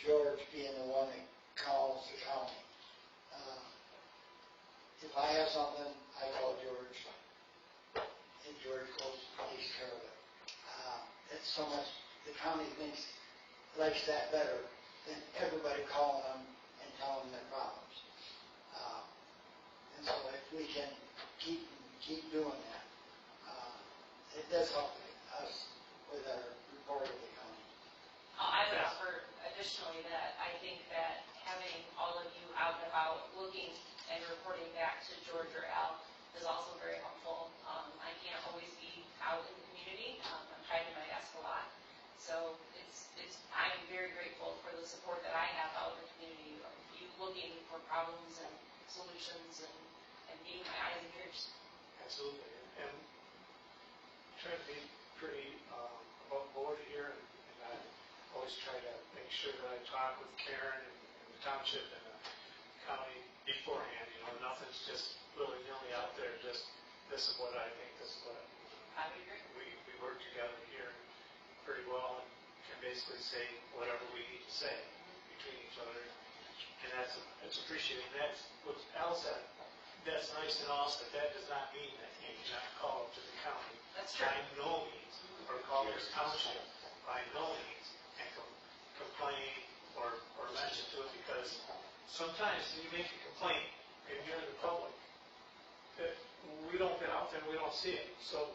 George being the one that calls the county. If I have something, I call George, and George takes care of it. It's so much, the county likes that better than everybody calling them and telling them their problems. And so if we can keep doing that, it does help us with our report of the county. I would offer additionally that I think that having all of you out and about looking and reporting back to George or Al is also very helpful. I can't always be out in the community. I'm tied to my desk a lot. So I'm very grateful for the support that I have out in the community of you looking for problems and solutions and being my eyes and ears. Absolutely, and try to be pretty above board here, and I always try to make sure that I talk with Karen and the township and the county beforehand. Nothing's just willy-nilly out there, just this is what I think, this is what I would agree. we work together here pretty well and can basically say whatever we need to say between each other, and that's appreciated. That's what Al said. That's nice and all, but that does not mean that you cannot call up to the county. That's true. By no means, or call this township by no means, and complain or mention to it, because sometimes you make a complaint and you're in the public, that we don't get out there and we don't see it. So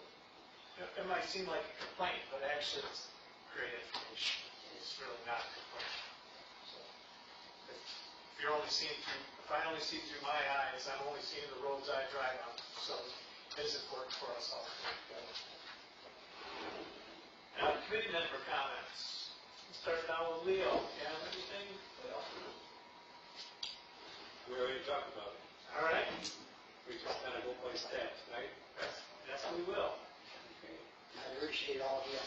it might seem like a complaint, but actually it's great information. It's really not a complaint. So if you're only seeing through, if I only see through my eyes, I'm only seeing the roads I drive on. So it's important for us all to work together. Now, committee member comments. Let's start down with Leo. Do you have anything? Leo? We already talked about it. All right. We just gotta go by stats, right? Yes, we will. Okay. I appreciate all of you.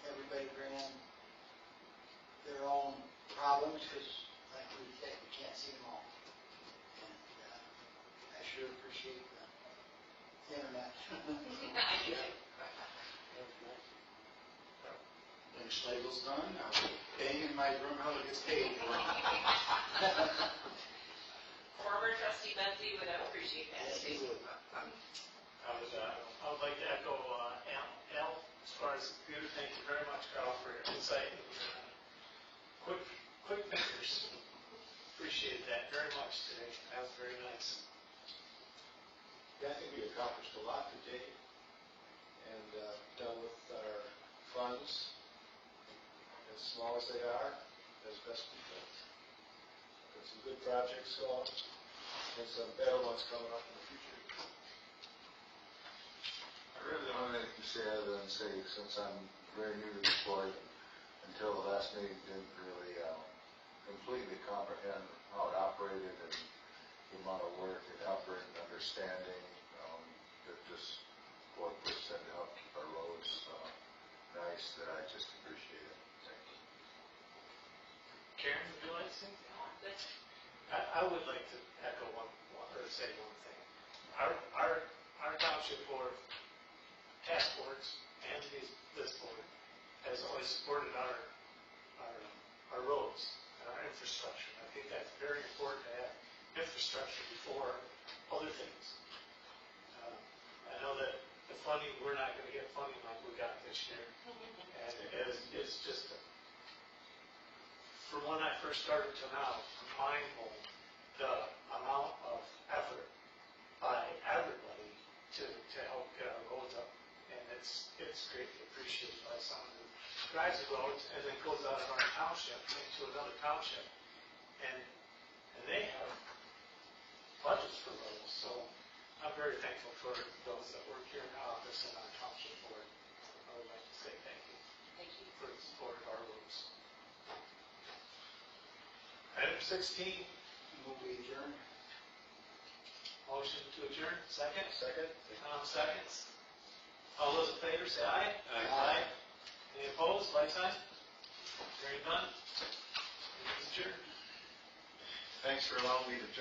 Everybody bringing their own problems, because like we said, we can't see them all. And I sure appreciate the internet. When Schlegel's done, I'll bang in my room how it gets paid. Former trustee Benzie would appreciate that. Yes, he would. I would like to echo Al, as far as the computer. Thank you very much, Carl, for your insight and quick thinkers. Appreciate that very much today. That was very nice. Yeah, I think we accomplished a lot today and dealt with our funds, as small as they are, as best we could. Got some good projects going, and some better ones coming up in the future. I really don't have anything to say other than say, since I'm very new to this board, until the last meeting didn't really completely comprehend how it operated and the amount of work it operated, understanding that this board puts in to help keep our roads nice, that I just appreciate it. Thank you. Karen, would you like to say? That's I would like to echo or say one thing. Our township board, task boards, and this board has always supported our roads and our infrastructure. I think that's very important to have infrastructure before other things. I know that the funding, we're not going to get funding like we got this year. And it's just, from when I first started to now, I'm mind-blown the amount of effort by everybody to help get our roads up. And it's greatly appreciated by someone who drives the roads and then goes out of our township into another township. And they have budgets for roads. So I'm very thankful for those that work here in the office and our township board. I would like to say thank you for the support of our roads. Item 16, Move we adjourn. motion to adjourn, second? Second? Seconds. All those in favor say aye. Aye. Any opposed, like sign? Hearing none. Meeting is adjourned. Thanks for allowing me to join.